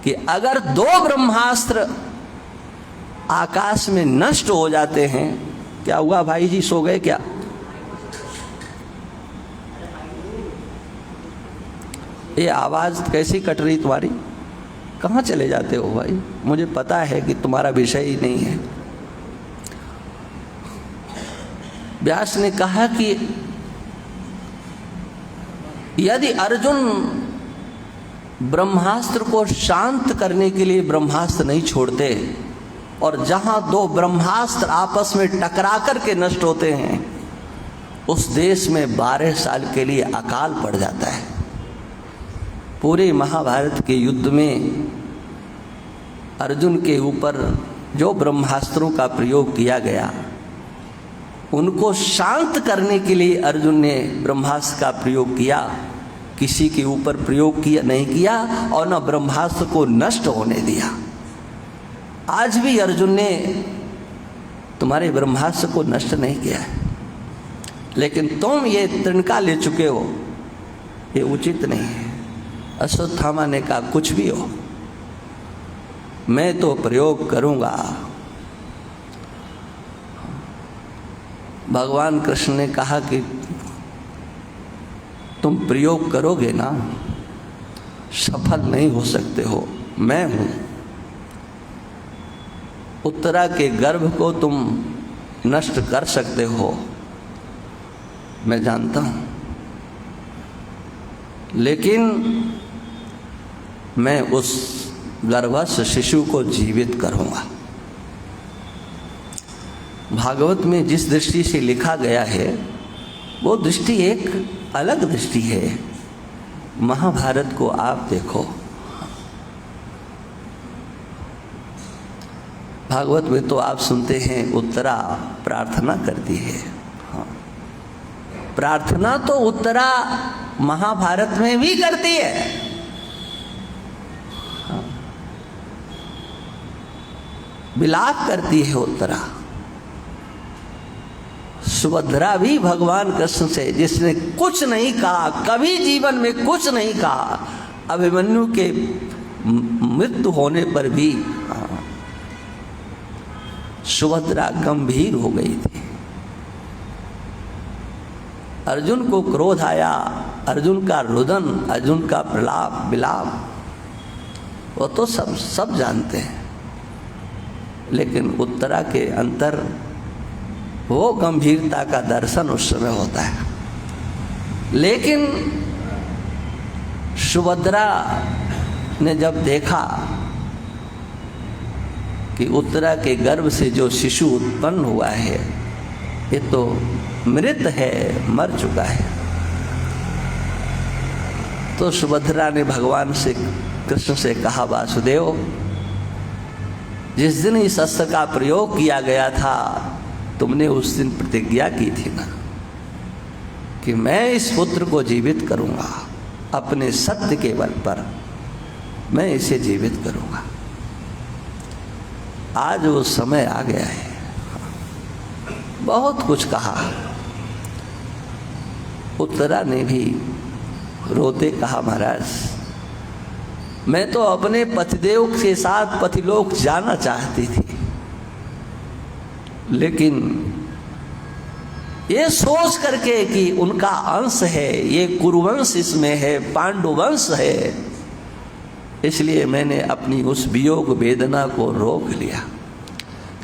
कि अगर दो ब्रह्मास्त्र आकाश में नष्ट हो जाते हैं, क्या हुआ भाई जी, सो गए क्या? ये आवाज कैसी कट रही तुम्हारी? कहाँ चले जाते हो भाई? मुझे पता है कि तुम्हारा विषय ही नहीं है। व्यास ने कहा कि यदि अर्जुन ब्रह्मास्त्र को शांत करने के लिए ब्रह्मास्त्र नहीं छोड़ते और जहां दो ब्रह्मास्त्र आपस में टकरा करके नष्ट होते हैं, उस देश में 12 साल के लिए अकाल पड़ जाता है। पूरे महाभारत के युद्ध में अर्जुन के ऊपर जो ब्रह्मास्त्रों का प्रयोग किया गया, उनको शांत करने के लिए अर्जुन ने ब्रह्मास्त्र का प्रयोग किया, किसी के ऊपर प्रयोग किया नहीं किया और न ब्रह्मास्त्र को नष्ट होने दिया। आज भी अर्जुन ने तुम्हारे ब्रह्मास्त्र को नष्ट नहीं किया है, लेकिन तुम ये तिनका ले चुके हो, ये उचित नहीं है। अश्वत्थामा ने कहा कुछ भी हो, मैं तो प्रयोग करूंगा। भगवान कृष्ण ने कहा कि तुम प्रयोग करोगे ना, सफल नहीं हो सकते हो, मैं हूं। उत्तरा के गर्भ को तुम नष्ट कर सकते हो, मैं जानता हूं, लेकिन मैं उस गर्भस्थ शिशु को जीवित करूंगा। भागवत में जिस दृष्टि से लिखा गया है वो दृष्टि एक अलग दृष्टि है। महाभारत को आप देखो, भागवत में तो आप सुनते हैं उत्तरा प्रार्थना करती है। हाँ, प्रार्थना तो उत्तरा महाभारत में भी करती है। हाँ, विलाप करती है उत्तरा। सुभद्रा भी भगवान कृष्ण से, जिसने कुछ नहीं कहा, कभी जीवन में कुछ नहीं कहा, अभिमन्यु के मृत्यु होने पर भी सुभद्रा गंभीर हो गई थी। अर्जुन को क्रोध आया, अर्जुन का रुदन, अर्जुन का प्रलाप विलाप, वो तो सब जानते हैं, लेकिन उत्तरा के अंतर वो गंभीरता का दर्शन उस समय होता है। लेकिन सुभद्रा ने जब देखा कि उत्तरा के गर्भ से जो शिशु उत्पन्न हुआ है ये तो मृत है, मर चुका है, तो सुभद्रा ने भगवान से, कृष्ण से कहा, वासुदेव, जिस दिन इस अस्त्र का प्रयोग किया गया था तुमने उस दिन प्रतिज्ञा की थी ना कि मैं इस पुत्र को जीवित करूंगा, अपने सत्य के बल पर मैं इसे जीवित करूंगा। आज वो समय आ गया है। बहुत कुछ कहा, उत्तरा ने भी रोते कहा, महाराज, मैं तो अपने पतिदेव के साथ पतिलोक जाना चाहती थी, लेकिन ये सोच करके कि उनका अंश है, ये कुरुवंश इसमें है, पांडुवंश है, इसलिए मैंने अपनी उस वियोग वेदना को रोक लिया।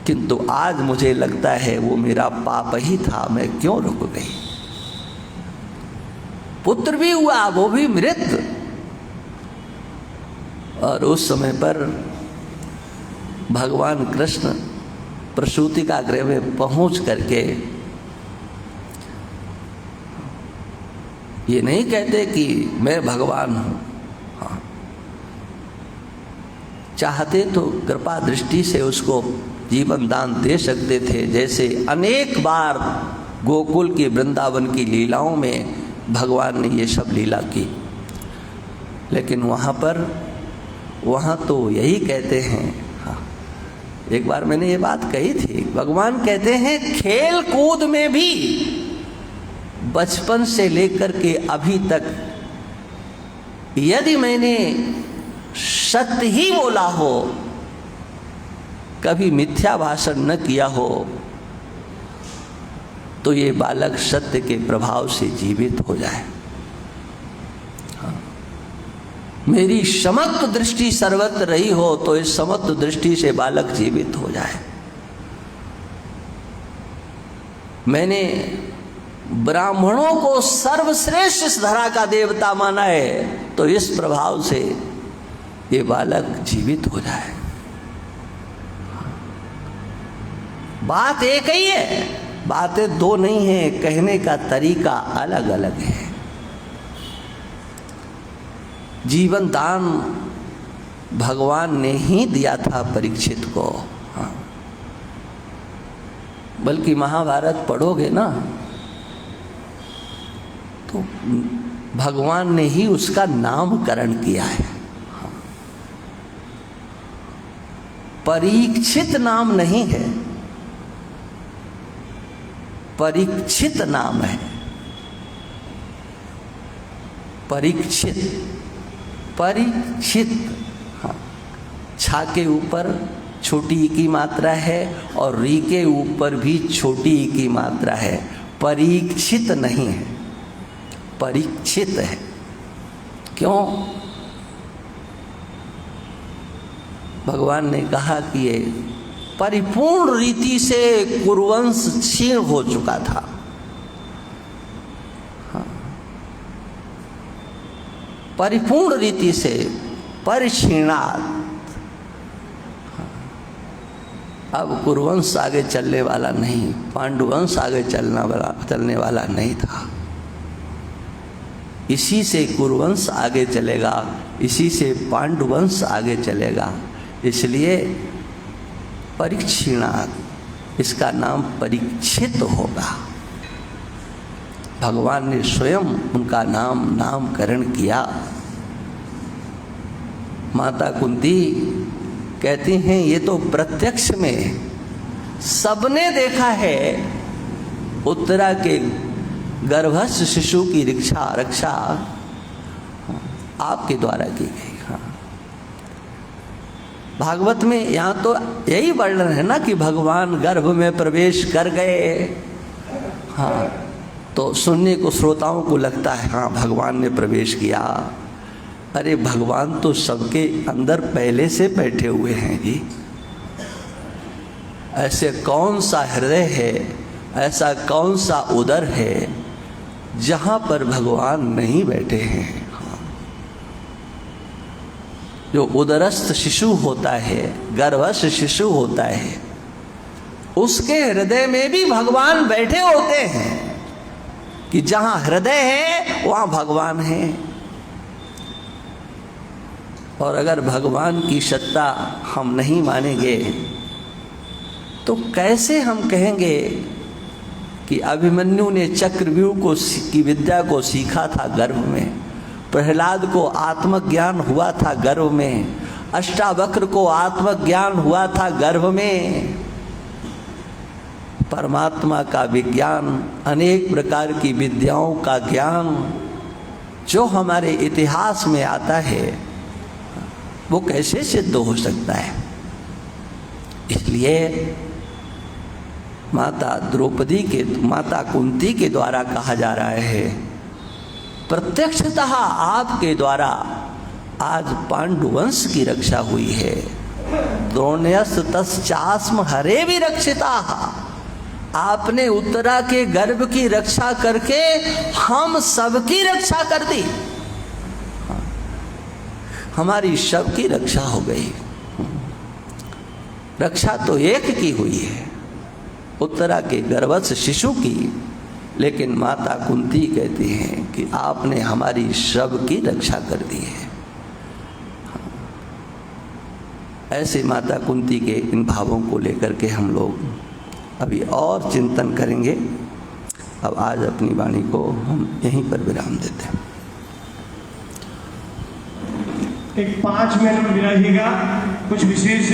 किंतु आज मुझे लगता है वो मेरा पाप ही था, मैं क्यों रुक गई। पुत्र भी हुआ, वो भी मृत, और उस समय पर भगवान कृष्ण प्रसूति का गृह में पहुंच करके ये नहीं कहते कि मैं भगवान हूं। हाँ, चाहते तो कृपा दृष्टि से उसको जीवन दान दे सकते थे, जैसे अनेक बार गोकुल की वृंदावन की लीलाओं में भगवान ने ये सब लीला की। लेकिन वहाँ तो यही कहते हैं। हाँ, एक बार मैंने ये बात कही थी, भगवान कहते हैं खेल कूद में भी बचपन से लेकर के अभी तक यदि मैंने सत्य ही बोला हो, कभी मिथ्या भाषण न किया हो, तो ये बालक सत्य के प्रभाव से जीवित हो जाए। हाँ। मेरी समत्व दृष्टि सर्वत्र रही हो तो इस समत्व दृष्टि से बालक जीवित हो जाए। मैंने ब्राह्मणों को सर्वश्रेष्ठ इस धरा का देवता माना है तो इस प्रभाव से ये बालक जीवित हो जाए। बात एक ही है, बातें दो नहीं है, कहने का तरीका अलग अलग है। जीवन दान भगवान ने ही दिया था परीक्षित को। हाँ। बल्कि महाभारत पढ़ोगे ना तो भगवान ने ही उसका नामकरण किया है। हाँ। परीक्षित नाम नहीं है, परीक्षित नाम है। परीक्षित, परीक्षित। हाँ। छा के ऊपर छोटी ई की मात्रा है और री के ऊपर भी छोटी ई की मात्रा है। परीक्षित नहीं है, परीक्षित है। क्यों? भगवान ने कहा कि ये परिपूर्ण रीति से कुरुवंश क्षीण हो चुका था। परिपूर्ण रीति से परिक्षीणात। अब कुरुवंश आगे चलने वाला नहीं, पांडुवंश आगे चलने वाला नहीं था। इसी से कुरुवंश आगे चलेगा, इसी से पांडुवंश आगे चलेगा। इसलिए परिक्षीणात, इसका नाम परीक्षित होगा। भगवान ने स्वयं उनका नामकरण किया। माता कुंती कहती हैं ये तो प्रत्यक्ष में सबने देखा है, उत्तरा के गर्भस्थ शिशु की रक्षा आपके द्वारा की गई। हाँ, भागवत में यहाँ तो यही वर्णन है ना कि भगवान गर्भ में प्रवेश कर गए। हाँ, तो सुनने को श्रोताओं को लगता है हाँ भगवान ने प्रवेश किया। अरे भगवान तो सबके अंदर पहले से बैठे हुए हैं जी। ऐसे कौन सा हृदय है, ऐसा कौन सा उदर है जहाँ पर भगवान नहीं बैठे हैं। जो उदरस्थ शिशु होता है, गर्भस्थ शिशु होता है, उसके हृदय में भी भगवान बैठे होते हैं कि जहाँ हृदय है वहाँ भगवान है। और अगर भगवान की सत्ता हम नहीं मानेंगे तो कैसे हम कहेंगे कि अभिमन्यु ने चक्रव्यूह की विद्या को सीखा था गर्भ में, प्रहलाद को आत्मज्ञान हुआ था गर्भ में, अष्टावक्र को आत्मज्ञान हुआ था गर्भ में। परमात्मा का विज्ञान, अनेक प्रकार की विद्याओं का ज्ञान जो हमारे इतिहास में आता है वो कैसे सिद्ध हो सकता है। इसलिए माता कुंती के द्वारा कहा जा रहा है, प्रत्यक्षतः आपके द्वारा आज पांडुवंश की रक्षा हुई है। द्रोण्यस् तस्चास्म हरे भी रक्षिता। आपने उत्तरा के गर्भ की रक्षा करके हम सबकी रक्षा कर दी। हमारी सबकी रक्षा हो गई। रक्षा तो एक की हुई है, उत्तरा के गर्भस्थ शिशु की, लेकिन माता कुंती कहती हैं कि आपने हमारी सबकी रक्षा कर दी है। ऐसे माता कुंती के इन भावों को लेकर के हम लोग अभी और चिंतन करेंगे। अब आज अपनी वाणी को हम यहीं पर विराम देते हैं। एक 5 मिनट विराजिएगा, कुछ विशेष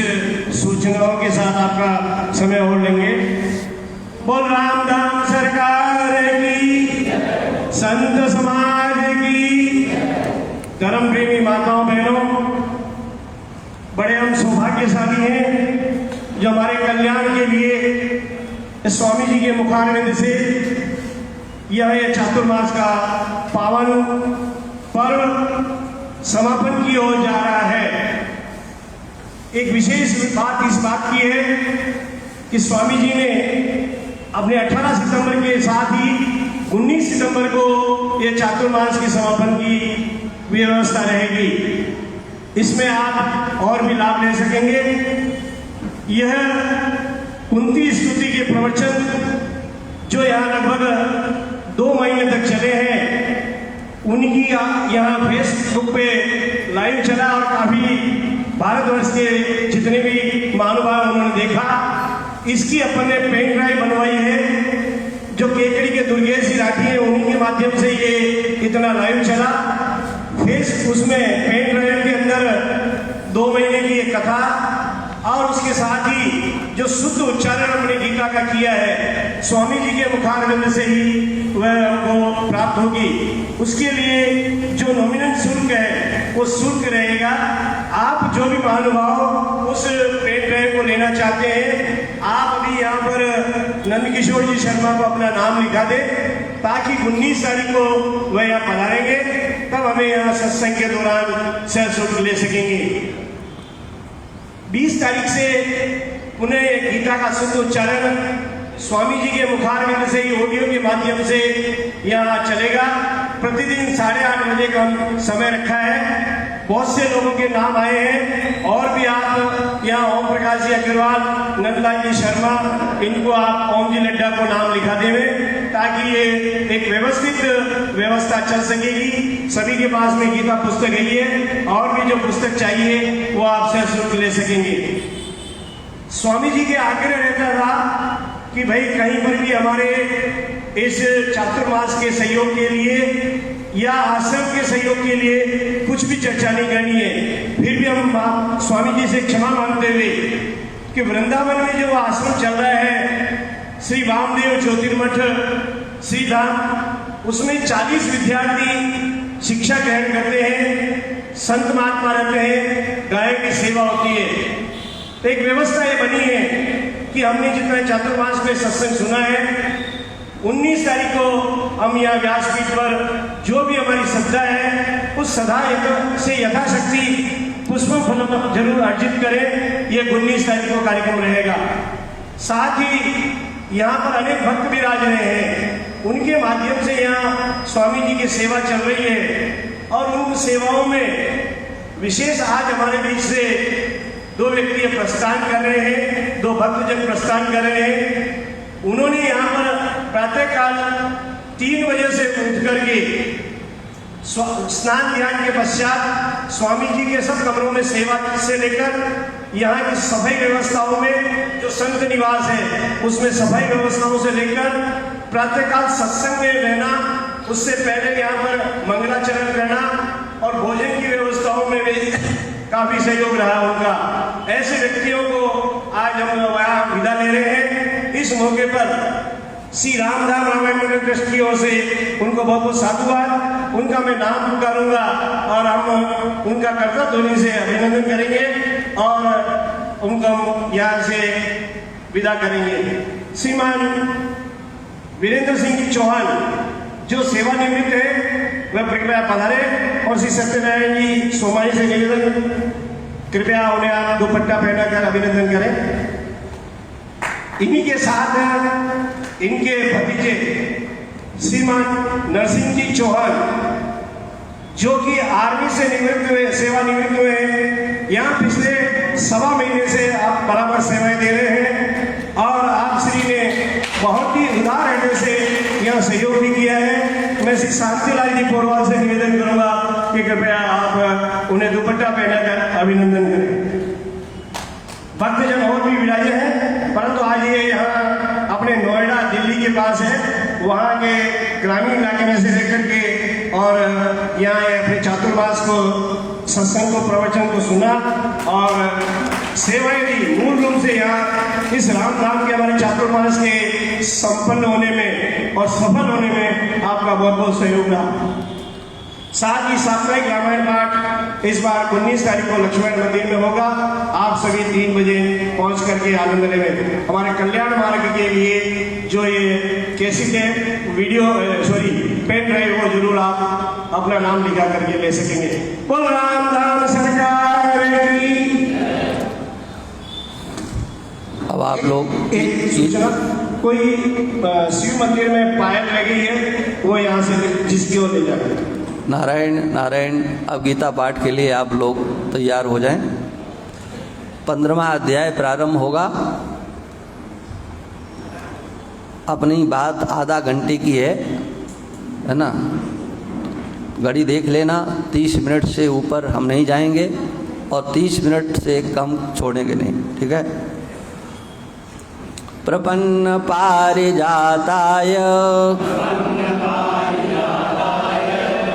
सूचनाओं के साथ आपका समय और लेंगे। बोल रामधाम सरकार की, संत समाज की, धर्म प्रेमी माताओं बहनों, बड़े हम सौभाग्यशाली हैं जो हमारे कल्याण के लिए स्वामी जी के मुखारविंद से यह चातुर्मास का पावन पर्व समापन की ओर जा रहा है। एक विशेष बात इस बात की है कि स्वामी जी ने अपने 18 सितंबर के साथ ही 19 सितंबर को यह चातुर्मास के समापन की व्यवस्था रहेगी। इसमें आप और भी लाभ ले सकेंगे। यह कुंती स्तुति के प्रवचन जो यहाँ लगभग 2 महीने तक चले हैं, उनकी यहाँ फेसबुक पे लाइव चला और काफी भारतवर्ष के जितने भी महानुभाव उन्होंने देखा। इसकी अपन ने पेन ड्राइव बनवाई है जो केकड़ी के दुर्गेश जी राठी है, उनके माध्यम से ये इतना लाइव चला। उसमें पेन ड्राइव के अंदर 2 महीने की एक कथा और उसके साथ ही जो शुद्ध उच्चारण हमने गीता का किया है स्वामी जी के मुखारविंद से ही वह हमको प्राप्त होगी। उसके लिए जो नॉमिनल शुल्क है वो शुल्क रहेगा। आप जो भी महानुभाव उस पेन ड्राइव को लेना चाहते हैं, आप अभी यहाँ पर नंदकिशोर जी शर्मा को अपना नाम लिखा दें ताकि 19 तारीख को वह यहाँ पधारेंगे, तब हमें यहाँ सत्संग के दौरान सहशुल्क ले सकेंगे। 20 तारीख से उन्हें गीता का शुद्ध उच्चारण स्वामी जी के मुखारविंद से ही ऑडियो के माध्यम से यहाँ चलेगा। प्रतिदिन 8:30 बजे का समय रखा है। बहुत से लोगों के नाम आए हैं और भी आप यहाँ ओम प्रकाश जी अग्रवाल, नंदलाल जी शर्मा, इनको आप ओम जी लड्डा को नाम लिखा देवें ताकि ये एक व्यवस्थित व्यवस्था चल सकेगी। सभी के पास में गीता पुस्तक है और भी जो पुस्तक चाहिए वो आप सशुल्क ले सकेंगे। स्वामी जी के आग्रह रहता था कि भाई कहीं पर भी हमारे इस चातुर्मास के सहयोग के लिए या आश्रम के सहयोग के लिए कुछ भी चर्चा नहीं करनी है। फिर भी हम स्वामी जी से क्षमा मांगते हुए कि वृंदावन में जो आश्रम चल रहा है श्री वामदेव ज्योतिर्मठ श्री धाम, उसमें 40 विद्यार्थी शिक्षा ग्रहण करते हैं, संत महात्मा रहते हैं, गाय की सेवा होती है। तो एक व्यवस्था ये बनी है कि हमने जितना चातुर्मास में सत्संग सुना है 19 तारीख को हम यहाँ व्यासपीठ पर जो भी हमारी श्रद्धा है उस श्रद्धा से यथाशक्ति पुष्प फल जरूर अर्जित करें। ये 19 तारीख को कार्यक्रम रहेगा। साथ ही यहाँ पर अनेक भक्त विराज रहे हैं, उनके माध्यम से यहाँ स्वामी जी की सेवा चल रही है और उन सेवाओं में विशेष आज हमारे बीच से 2 व्यक्ति प्रस्थान कर रहे हैं, 2 भक्तजन प्रस्थान कर रहे हैं। उन्होंने यहाँ पर प्रातःकाल 3 बजे से उठ करके स्नान ध्यान के पश्चात स्वामी जी के सब कमरों में सेवा से लेकर यहाँ की सफाई व्यवस्थाओं में जो संत निवास है उसमें सफाई व्यवस्थाओं से लेकर प्रातःकाल सत्संग में रहना, उससे पहले यहाँ पर मंगलाचरण करना और भोजन की व्यवस्थाओं में भी काफी सहयोग रहा उनका। ऐसे व्यक्तियों को आज हम यहाँ विदा ले रहे हैं। इस मौके पर श्री रामधाम रामायण मंदिर ट्रस्ट की ओर से उनको बहुत बहुत साधुवाद। उनका मैं नाम पुकारूंगा और हम उनका कर्तव्य ध्वनि से अभिनंदन करेंगे और उनको यहाँ से विदा करेंगे। श्रीमान वीरेंद्र सिंह जी चौहान जो सेवानिवृत्त है वह कृपया पधारे और श्री सत्यनारायण जी सोमाई से निवेदन कृपया उन्हें आप दुपट्टा पहनाकर अभिनंदन करें। इन्हीं के साथ इनके भतीजे श्रीमान नरसिंह जी चौहान जो कि आर्मी से निवृत्त हुए, सेवानिवृत्त हुए, यहाँ पिछले 1.25 महीने से आप बराबर सेवाएं दे रहे हैं और आप श्री ने बहुत ही उदार हृदय से यहाँ सहयोग भी किया है। मैं श्री शांतिलाल जी पोरवाल से निवेदन करूंगा कि कृपया आप उन्हें दुपट्टा पहनाकर अभिनंदन करें। भक्तजन और भी विराजे हैं, परंतु आज ये यहाँ अपने नोएडा दिल्ली के पास है, वहाँ के ग्रामीण इलाके में से लेकर के और यहाँ अपने चातुर्मास को सत्संग को प्रवचन को सुना और सेवाएं दी। मूल रूप से यहाँ इस रामधाम के हमारे चातुर्मास के संपन्न होने में और सफल होने में आपका बहुत बहुत सहयोग रहा। साथ ही साप्ताहिक रामायण पाठ इस बार 19 तारीख को लक्ष्मण मंदिर में होगा। आप सभी 3 बजे पहुंच करके आनंद लेंगे। हमारे कल्याण मार्ग के लिए जो ये कैसेट है, वीडियो पेन ड्राइव, वो जरूर आप अपना नाम लिखा करके ले सकेंगे। बोल रामधाम सरकार की। अब आप लोग एक सूचना, कोई शिव मंदिर में पायल लगी है वो यहाँ से जिसकी ओर ले जाए। नारायण नारायण। अब गीता पाठ के लिए आप लोग तैयार हो जाएं। 15वां अध्याय प्रारंभ होगा। अपनी बात आधा घंटे की है ना। घड़ी देख लेना, 30 मिनट से ऊपर हम नहीं जाएंगे और 30 मिनट से कम छोड़ेंगे नहीं, ठीक है। प्रपन्न पारिजाताय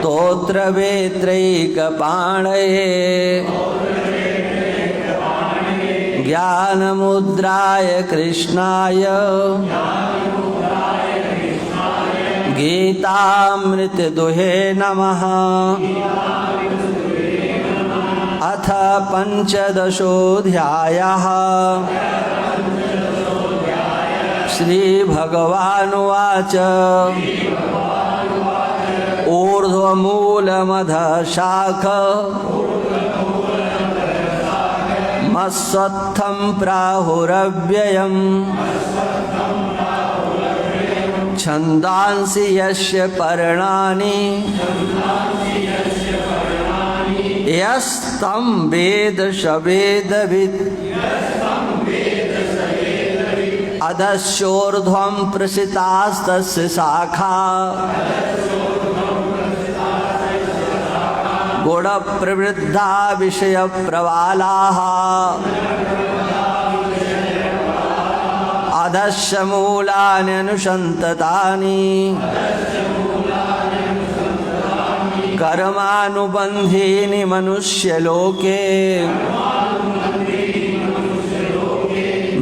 स्तोत्र वेत्रैक पाणये ज्ञान मुद्राय कृष्णाय गीतामृत दुहे नमः। अथ पंचदशोऽध्यायः। श्री भगवानुवाच ऊर्ध्वमूलमधः शाख मस्वत्थं प्राहुरव्ययम् छन्दांसि यस्य पर्णानि यस्तं वेद स वेदवित् अधश्चोर्ध्वं प्रसितास्तस्य शाखा गुणप्रवृद्धा विषयप्रवालाः अधश्च मूलानि अनुसन्ततानि कर्मानुबन्धीनि मनुष्यलोके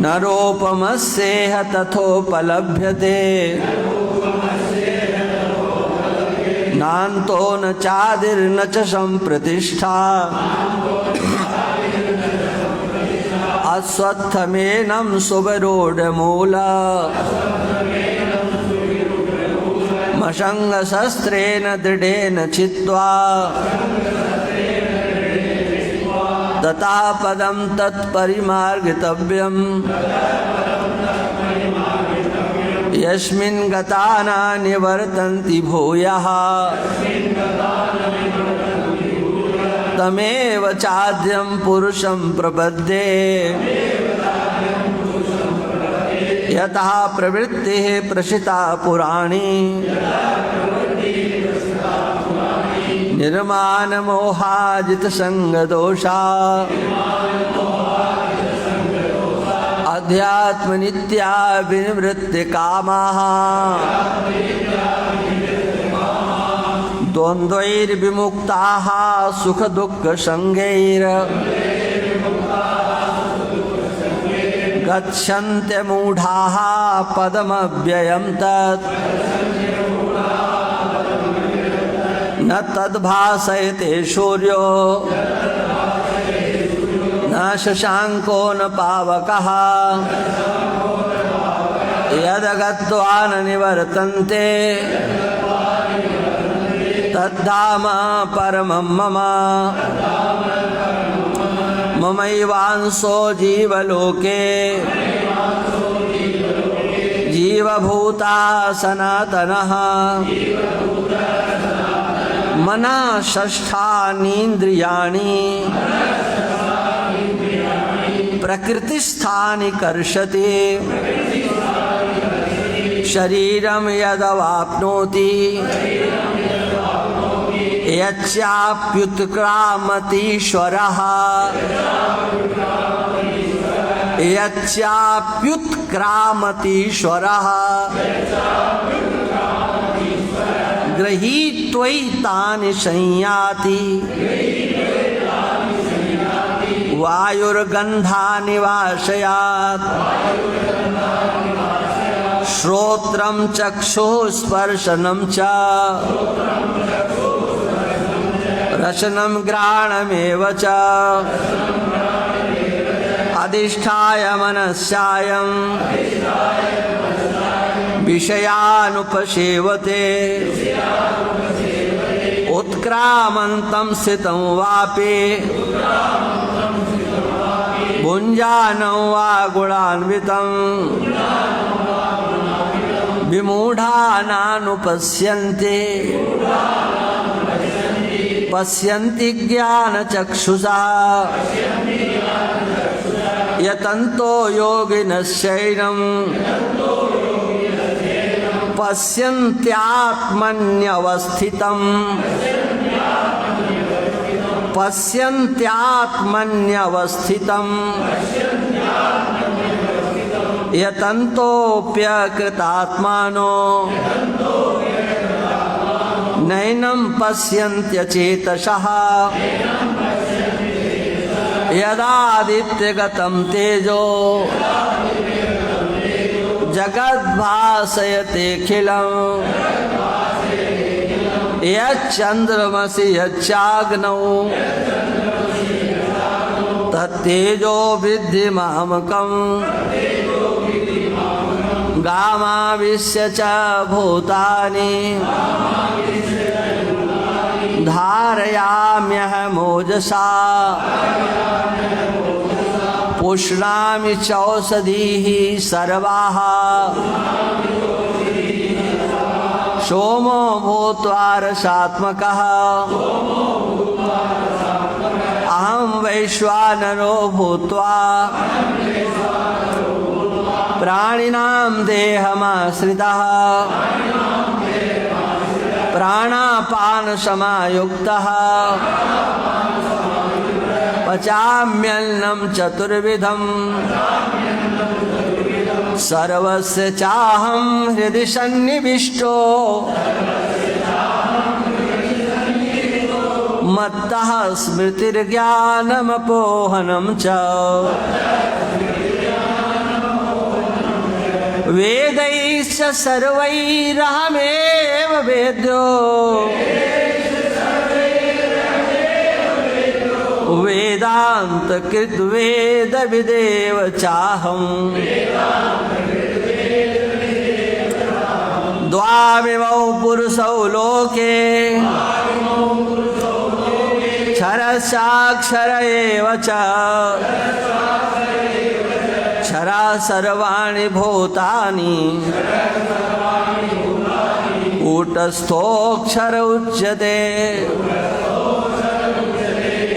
नरोपमस्येह तथोपलभ्यते नान्तो न चादिर्न च सम्प्रतिष्ठा अश्वत्थमेनं सुवरोढमूला मशङ्गशस्त्रेण दृढेन छित्त्वा ततः पदं तत्परिमार्गितव्यम् यस्मिन् गता न निवर्तन्ति भूयः तमेव चाद्यं पुरुषं प्रपद्ये यतः प्रवृत्तिः प्रसिता पुराणी निर्मानमोहाजितसङ्गदोषा अध्यात्मनित्या विनिवृत्तिकामाः द्वन्द्वैर्विमुक्ताः सुखदुःखसङ्गैर् गच्छन्त्यमूढाः पदमव्ययं तत् न तद्भासयते सूर्यो न शशाङ्को न पावकः यदगत्वा न निवर्तन्ते तद्धाम परमं मम ममैवांसो जीवलोके जीवभूता सनातनः मनः षष्ठानीन्द्रियाणि प्रकृतिस्थानि कर्षति शरीरं यदवाप्नोति यच्चाप्युत्क्रामतीश्वरः यच्चाप्युत्क्रामतीश्वरः गृहीत्वैतानि संयाति वायुर्गन्धानि वाशयात् श्रोत्रं चक्षुः स्पर्शनं च रसनं घ्राणमेव च अधिष्ठाय मनस्यायं विषयानुपसेवते उत्क्रामन्तं स्थितं वापि भुञ्जानं वा गुणान्वितं विमूढानानुपश्यन्ते पश्यन्ति ज्ञानचक्षुषा यतन्तो योगिनश्चैनं पश्यन्त्यात्मन्यवस्थितम् पश्यन्त्यात्मन्यवस्थितम् यतन्तोऽप्यकृतात्मानो नैनं पश्यन्त्यचेतसः यदादित्यगतं तेजो जगद्भासयतेऽखिलम् यच्चन्द्रमसि यच्चाग्नौ तत्तेजो विद्धि मामकम् गामाविश्य च भूतानि धारयाम्यहमोजसा पुष्णामि चौषधीः सर्वाः सोमो भूत्वा रसात्मकः अहं वैश्वानरो भूत्वा प्राणिनां देहमाश्रितः प्राणापानसमायुक्तः पचाम्यन्नं चतुर्विधं सर्वस्य चाहं हृदि सन्निविष्टो मत्तः स्मृतिर्ज्ञानमपोहनं च वेदैश्च सर्वैरहमेव वेद्यो वेदान्तकृद्वेदविदेव चाहम् द्वाविमौ पुरुषौ लोके क्षरश्चाक्षर एव च क्षरा सर्वाणि भूतानि कूटस्थोऽक्षर उच्यते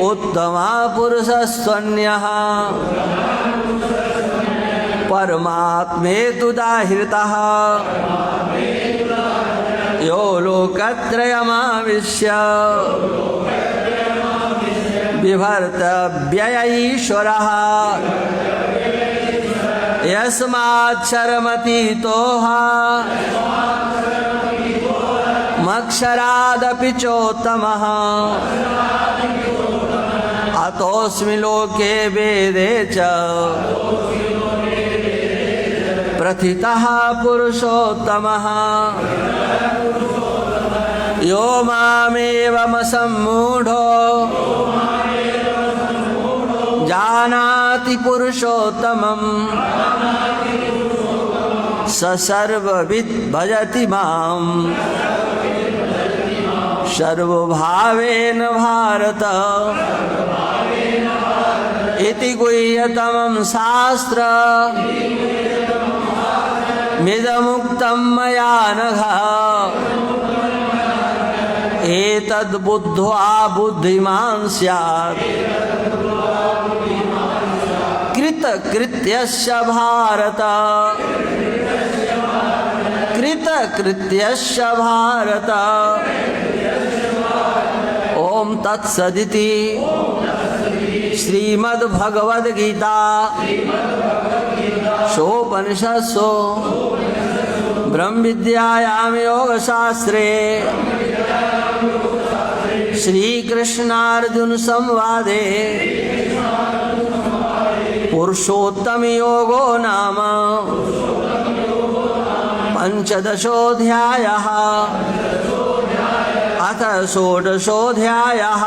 उत्तमा पुरुषस्त्वन्यः परमात्मेतुदाहृतः यो लोकत्रयमाविश्य बिभर्त्य ईश्वरः यस्माच्छरमतीतोहा मक्षरादपि चोत्तमः अतोऽस्मि लोके वेदे च प्रथितः पुरुषोत्तमः यो मामेवमसम्मूढो जानाति पुरुषोत्तमं स सर्वविद् भजति मां सर्वभावेन भारत इति गुह्यतमं शास्त्र मिदमुक्तं मया नघ एतद् बुद्ध्वा बुद्धिमान् स्यात् कृतकृत्यस्य भारत कृतकृत्यस्य भारत ओम तत्सदिति श्रीमद्भगवद्गीता सोपनिषत्सु ब्रह्म विद्यायां योगशास्त्रे श्रीकृष्णार्जुन संवादे पुरुषोत्तम योगो नाम पंचदशोऽध्यायः अथ षोडशोऽध्यायः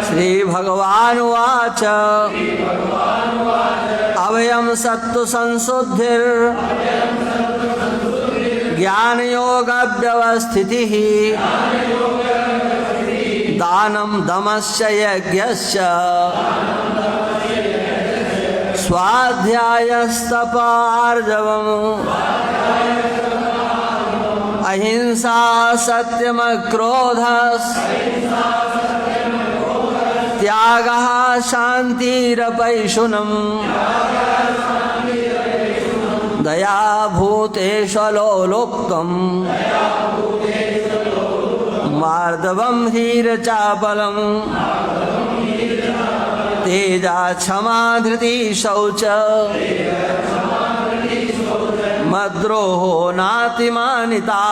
श्रीभगवानुवाच अभयं सत्त्वसंशुद्धिर् ज्ञानयोगव्यवस्थितिः दानं दमश्च यज्ञश्च स्वाध्यायस्तपार्जवम् अहिंसा सत्यमक्रोधः त्यागः शान्तिरपैशुनम् दया भूतेष्वलोलुप्तम् मार्दवं धीरचापलम् तेजा क्षमा धृति शौच मद्रोहो नातिमानिता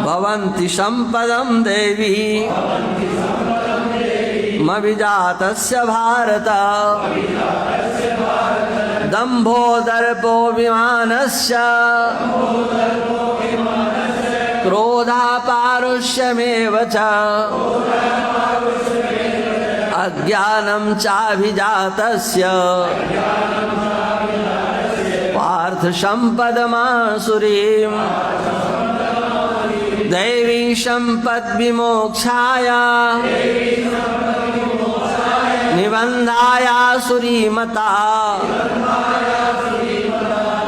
भवन्ति सम्पदं देवी मविजातस्य भारत दम्भो दर्पोऽभिमानस्य क्रोधापारुष्यमेव च अज्ञानं चाभिजातस्य पार्थ सम्पदमासुरीम् दैवी सम्पद्विमोक्षाय निबन्धायासुरीमता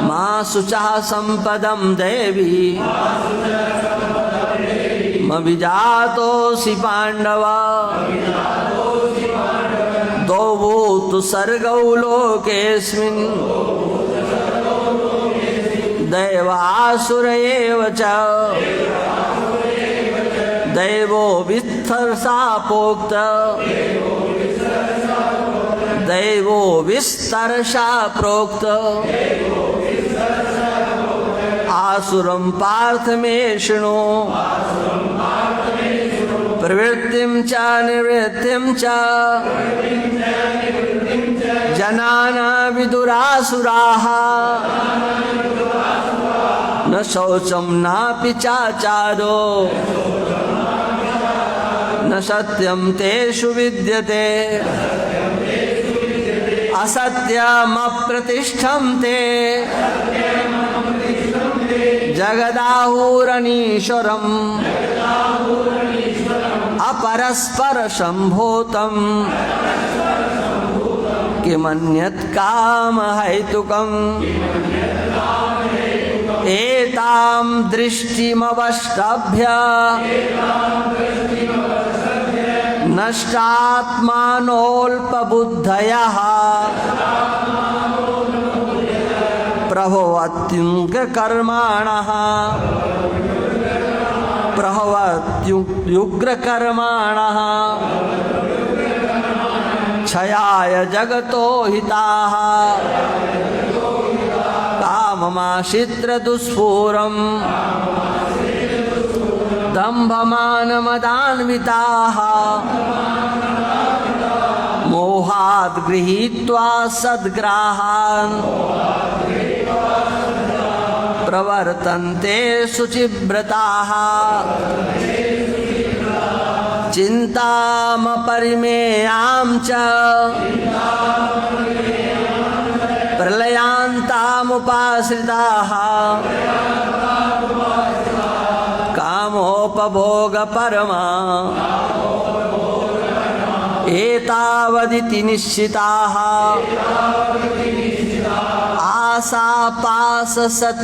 मां शुचः सम्पदं देवी मविजातोऽसि पाण्डव द्वौ तु सर्गौ लोकेऽस्मिन् दैवासुर एव च दैवो विस्तरसा प्रोक्त दैवो विस्तरसा प्रोक्त आसुरं पार्थ मे शृणु प्रवृत्तिं च निवृत्तिं च जनाना विदुरासुराः न शौचं नापि चाचारो न सत्यं तेषु विद्यते असत्यमप्रतिष्ठं ते जगदाहुरनीश्वरम् अपरस्परसम्भूतम् किमन्यत् कामहैतुकम् एतां दृष्टिमवष्टभ्य नष्टात्मानोऽल्पबुद्धयः प्रभवत्युग्रकर्माणः प्रभवत्युग्रकर्माणः क्षयाय जगतो हिताः काममाश्रित्य दुष्पूरम् दम्भमानमदान्विताः मोहाद् गृहीत्वा सद्ग्राहान् प्रवर्तन्ते शुचिव्रताः चिन्तामपरिमेयां च प्रलयान्तामुपाश्रिताः कामोपभोगपरमा एतावदिति निश्चिताः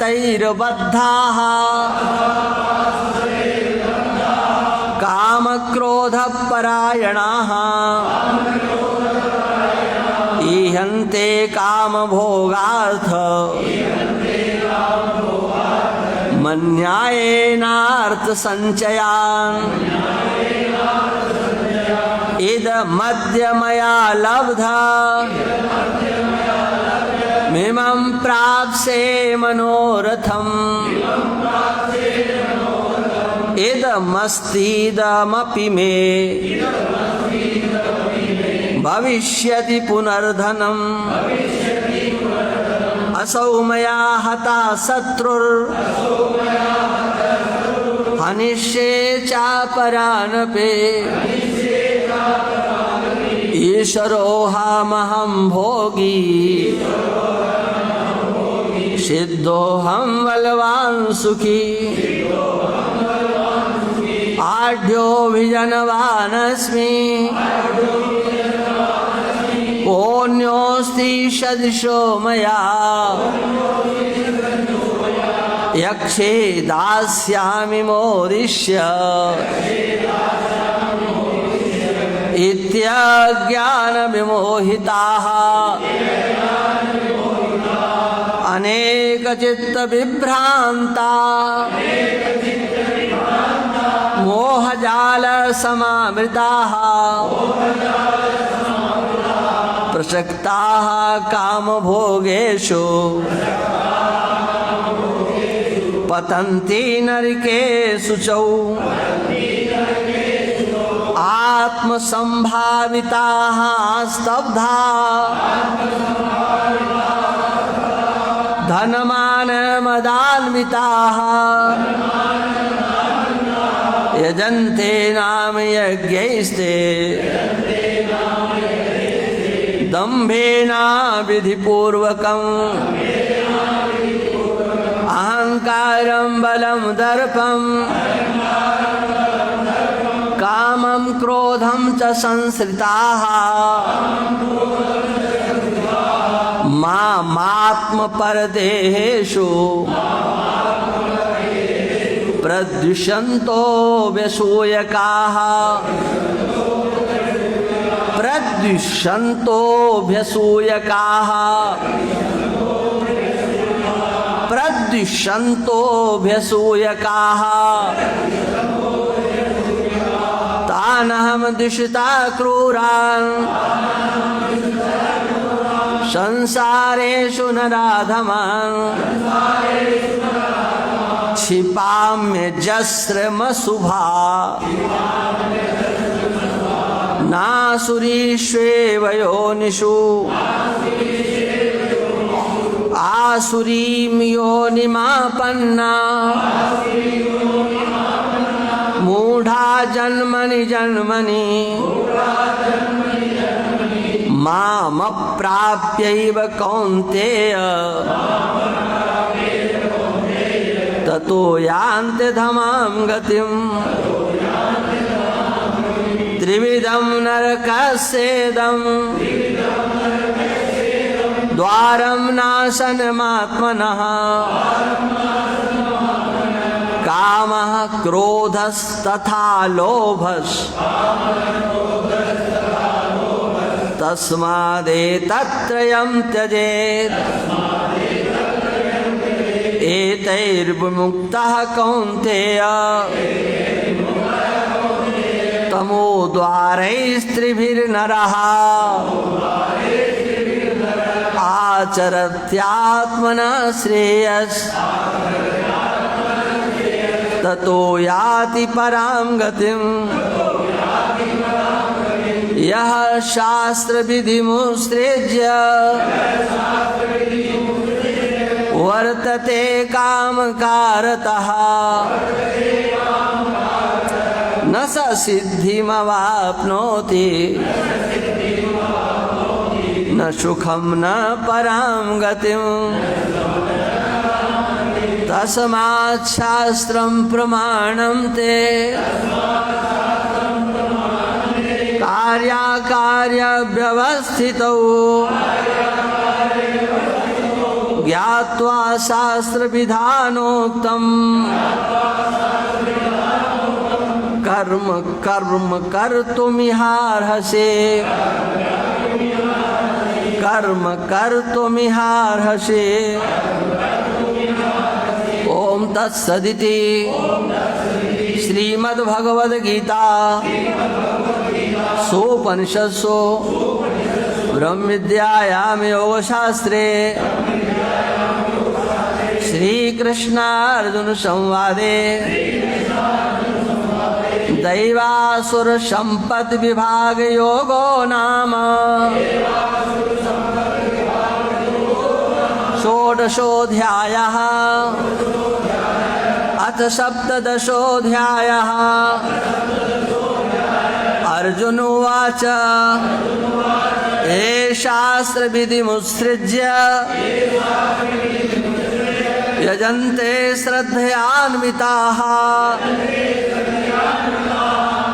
आशापाशशतैर्बद्धाः कामक्रोधपरायणाः ईहन्ते कामभोगार्थ मन्यायेनार्थसञ्चयान् इदमद्य मया लब्धा मिमं प्राप्स्ये मनोरथम् इदमस्तीदमपि मे भविष्यति पुनर्धनम् असौ मया हता शत्रुर् हनिष्ये चापरानपि ईश्वरोऽहमहं भोगी सिद्धोऽहं बलवान् सुखी आढ्योऽभिजनवानस्मि कोऽन्योऽस्ति सदृशो मया यक्षे दास्यामि मोदिष्य इत्यज्ञानविमोहिताः अनेकचित्तविभ्रान्ता मोहजालसमावृताः प्रसक्ताः कामभोगेषु पतन्ति नरकेषु च आत्मसम्भाविताः स्तब्धा धनमानमदान्विताः यजन्ते नाम यज्ञैस्ते दम्भेन विधिपूर्वकम् अहंकारं बलं दर्पं कामं क्रोधं च संश्रिताः मामात्मपरदेहेषु प्रद्विषन्तो व्यसूयकाः प्रद्विषन्तोऽभ्यसूयकाः प्रद्विषन्तोऽभ्यसूयकाः तानहं द्विषिता क्रूरान् संसारेषु नराधमान् क्षिपाम्यजस्रमशुभा नासुरीष्वेव योनिषु आसुरीं योनिमापन्ना मूढ़ा जन्मनि जन्मनि मामप्राप्यैव कौन्तेय ततो यान्ति धमां गतिम् त्रिविधं नरकस्येदम् द्वारं नाशनमात्मनः कामः क्रोधस्तथा लोभस् तस्मादेतत्त्रयं त्यजेत् एतैर्विमुक्तः कौन्तेय तमोद्वारैस्त्रिभिर्नरः आचरत्यात्मनः श्रेयस् ततो याति परां गतिम् यः शास्त्रविधिमुत्सृज्य वर्तते कामकारतः न स सिद्धिमवाप्नोति न सुखं न परां गतिम् तस्मात् शास्त्रं प्रमाणं ते कार्याकार्यव्यवस्थितौ ज्ञात्वा शास्त्रविधानोक्तं कर्म कर्म कर्तुमिहार्हसि कर्म कर्तुमिहार्हसि ओम तत्सदिति श्रीमद्भगवद्गीता सोपनिषत्सु ब्रह्मविद्यायां योगशास्त्रे श्रीकृष्णार्जुन संवादे दैवासुर संपद विभाग योगो नाम षोडशोऽध्यायः अथ सप्तदशोऽध्यायः अर्जुन उवाच ये शास्त्रविधिमुत्सृज्य यजन्ते श्रद्धयान्विताः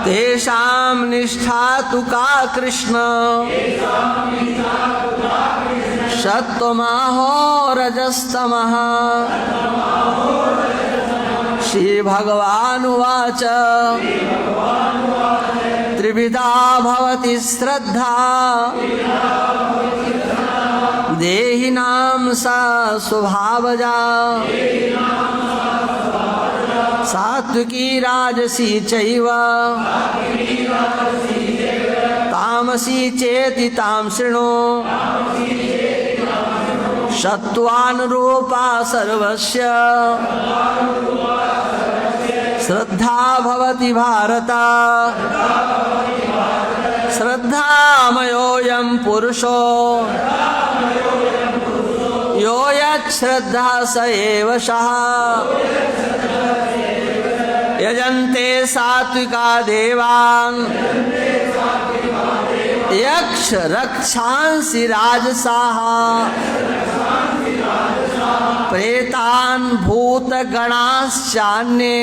तेषां निष्ठा तु का कृष्ण सत्त्वमहो रजस्तमः श्रीभगवानुवाच त्रिविधा भवति श्रद्धा देहिनां सा स्वभावजा सात्विकी राजसी चैव तामसी चेति तां शृणु सत्त्वानुरूपा सर्वस्य श्रद्धा भवति भारत श्रद्धामयोऽयं पुरुषो यो यच्छ्रद्धा स एव सः यजन्ते सात्विका देवान् यक्ष रक्षांसि राजसाः प्रेतान् भूतगणाश्चान्ये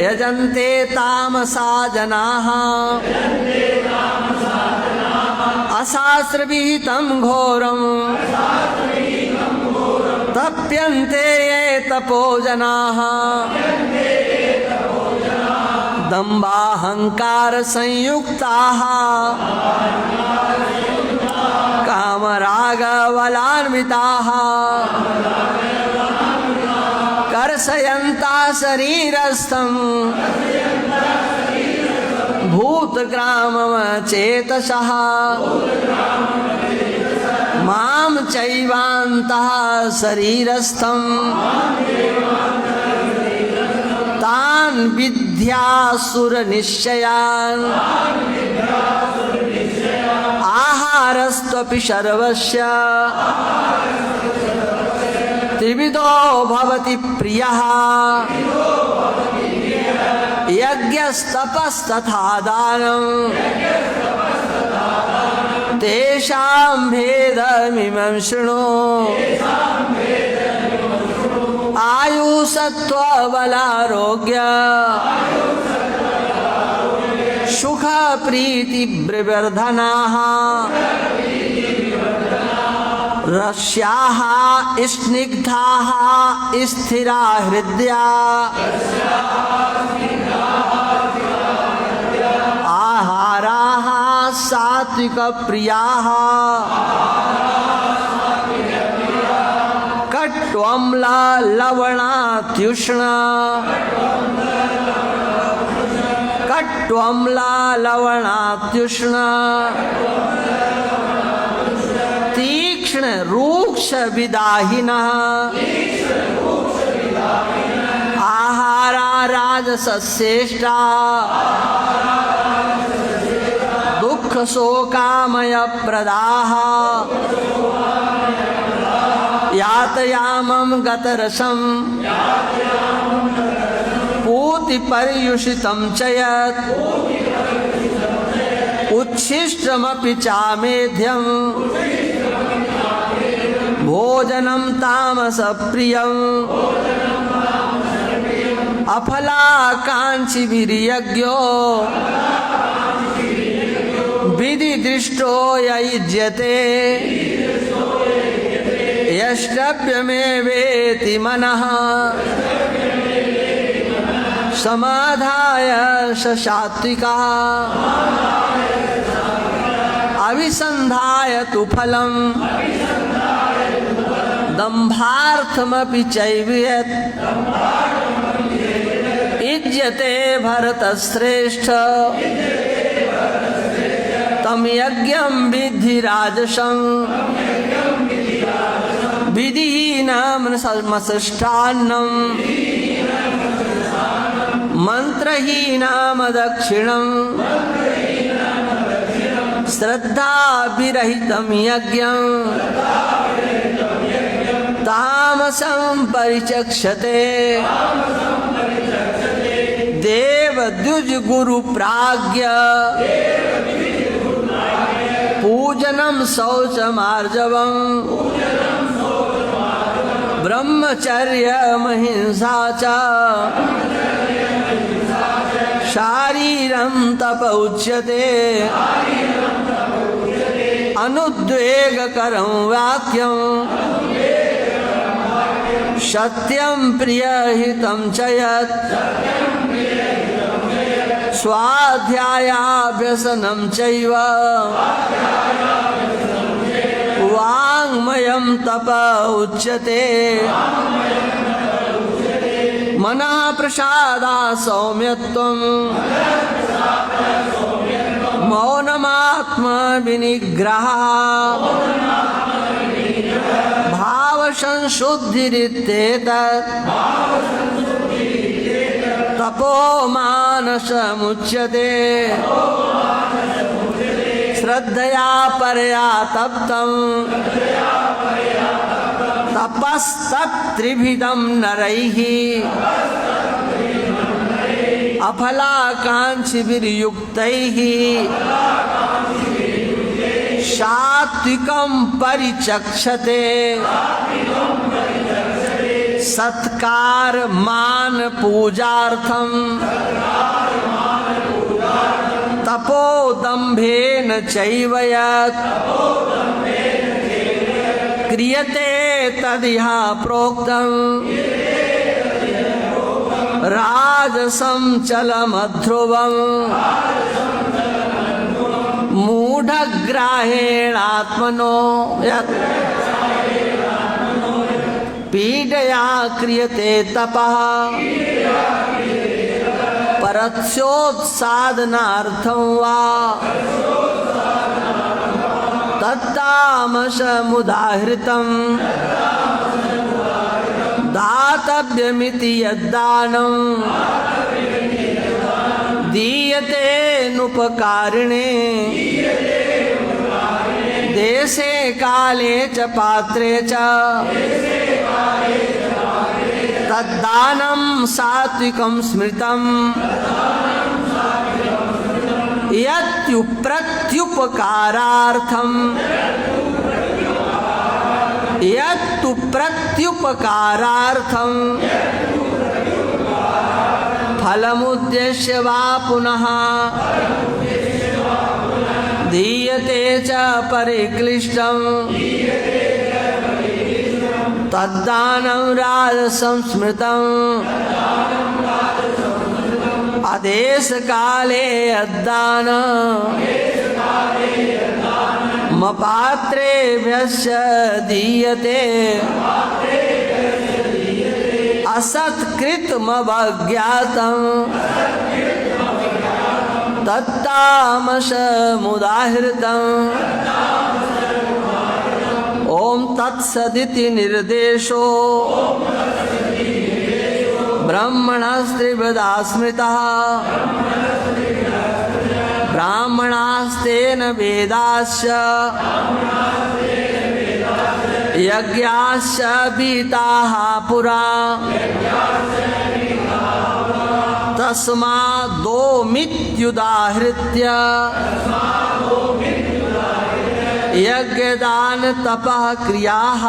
यजन्ते तामसा जनाः अशास्त्रविहितं घोरं तप्यन्ते ये तपो जनाः दम्भाहंकार संयुक्ताः कामरागबलान्विताः कर्षयन्ता शरीरस्थं भूतग्राममचेतसः मां चैवान्तः शरीरस्थं तान् विद्यासुरनिश्चयान् आहारस्त्वपि सर्वस्य त्रिविधो भवति प्रियः यज्ञस्तपस्तथा दानं तेषां भेदमिमं शृणु आयुषत्वबलारोग्य सुखप्रीतिविवर्धनाः रस्याः स्निग्धाः स्थिरा हृदया आहाराः सात्विकप्रियाः कट्वम्ला लवणात्युष्णा कट्वम्ला लवणात्युष्णा तीक्ष्ण रूक्ष विदाहिनः आहारा राजसस्येष्टा दुःख शोकामय प्रदाः यातयामं गतरसं पूतिपर्युषितं च यत् उच्छिष्टमपि चामेध्यं भोजनं तामसप्रियं अफलाकाङ्क्षिभिर्यज्ञो विधिदृष्टो युज्यते यष्टव्यमेवेति मनः समाधाय स सात्विकः अभिसन्धाय तु फलं दम्भार्थमपि चैव यत् युज्यते भरतश्रेष्ठ तं यज्ञं विद्धि राजसं विधिहीनमसृष्टान्नं मन्त्रहीनमदक्षिणं श्रद्धाविरहितं यज्ञं तामसं परिचक्षते देवद्विज गुरु प्राज्ञ पूजनं शौचमार्जवं ब्रह्मचर्यमहिंसा च शारीरं तप उच्यते अनुद्वेगकरं वाक्यं सत्यं प्रियहितं च यत् स्वाध्यायाभ्यसनं चैव वाङ्मयं तप उच्यते मनः प्रसादा सौम्यत्वं मौनमात्मा विनिग्रहः भावसंशुद्धिरित्येतत् तपो मानसमुच्यते श्रद्धया परया तप्तं तपस्तत्त्रिविधं नरैः अफलाकाङ्क्षिभिर्युक्तैः सात्विकं परिचक्षते सत्कार मान पूजार्थम तपोदम्भेन चैव यत् क्रियते तदिह प्रोक्तम् राजसं चलमध्रुवम् मूढग्राहेणात्मनो यत् पीडया क्रियते तपः परस्योत्साधनार्थं वा तत्तामसमुदाहृतम् दातव्यमिति यद्दानं दीयते नुपकारिणे देशे काले च पात्रे च तद्दानं सात्विकं स्मृतं यत्तु प्रत्युपकारार्थं फलमुद्देश्य वा पुनः दीयते च परिक्लिष्टं तद्दानं राजसं स्मृतम् अदेशकाले यद्दानं पात्रेभ्यश्च दीयते असत्कृतमवज्ञातं तत्तामसमुदाहृतम् ओम तत्सदिति निर्देशो ब्रह्मणस्त्रिविधा स्मृतः ब्राह्मणास्तेन वेदाश्च यज्ञाश्च विहिताः पुरा तस्मादोमित्युदाहृत्य यज्ञदान तपः क्रियाः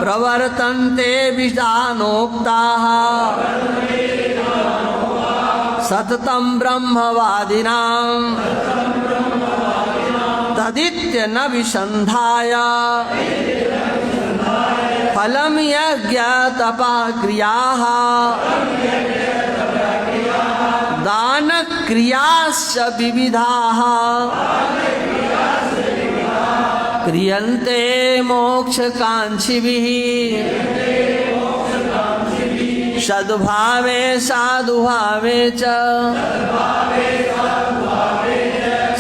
प्रवर्तन्ते विधानोक्ताः सततं ब्रह्मवादिनां तदित्य न विसन्धाय फलं यज्ञ तपः क्रियाः दान क्रियाश्च विविधाः क्रियन्ते मोक्षकांक्षिभिः सद्भावे साधुभावे च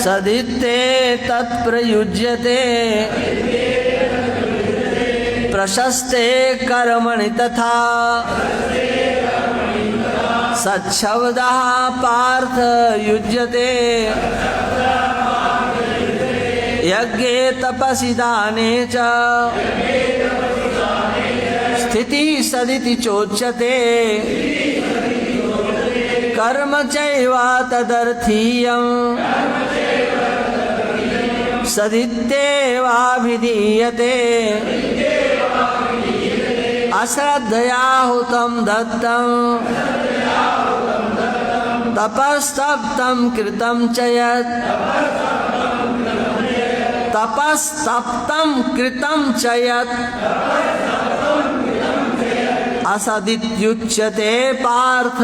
सदित्ते तत्प्रयुज्यते प्रशस्ते कर्मणि तथा सच्छब्दः पार्थ युज्यते यज्ञे तपसि दाने च स्थितिः सदिति चोच्यते कर्म चैव तदर्थीयम् सदित्येवाभिधीयते अश्रद्धया हुतं दत्तं तपस्तप्तं कृतं च यत् तपस्तप्तं कृतं च यत् असदित्युच्यते पार्थ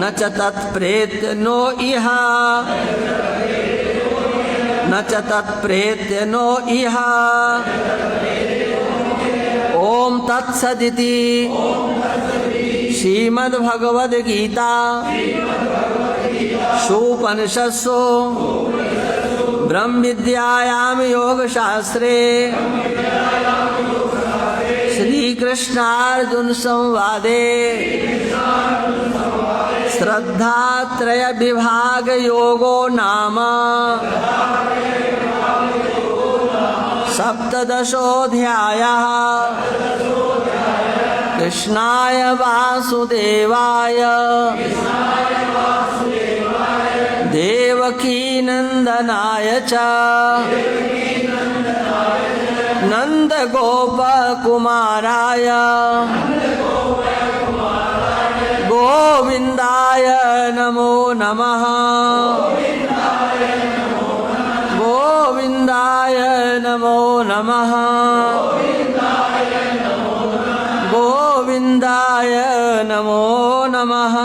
न च तत्प्रेत्य नो इह न च तत्प्रेत्य नो इह ओम तत्सदिति श्रीमद्भगवद्गीता उपनिषत्सु ब्रह्म विद्यायां योगशास्त्रे श्री कृष्णार्जुन संवादे श्रद्धात्रय विभाग योगो नाम सप्तदशोऽध्यायः कृष्णाय वासुदेवाय देवकी नंदनाय च नंद गोप कुमाराय गोविंदाय नमो नमः गोविंदाय नमो नमः गोविंदाय नमो नमः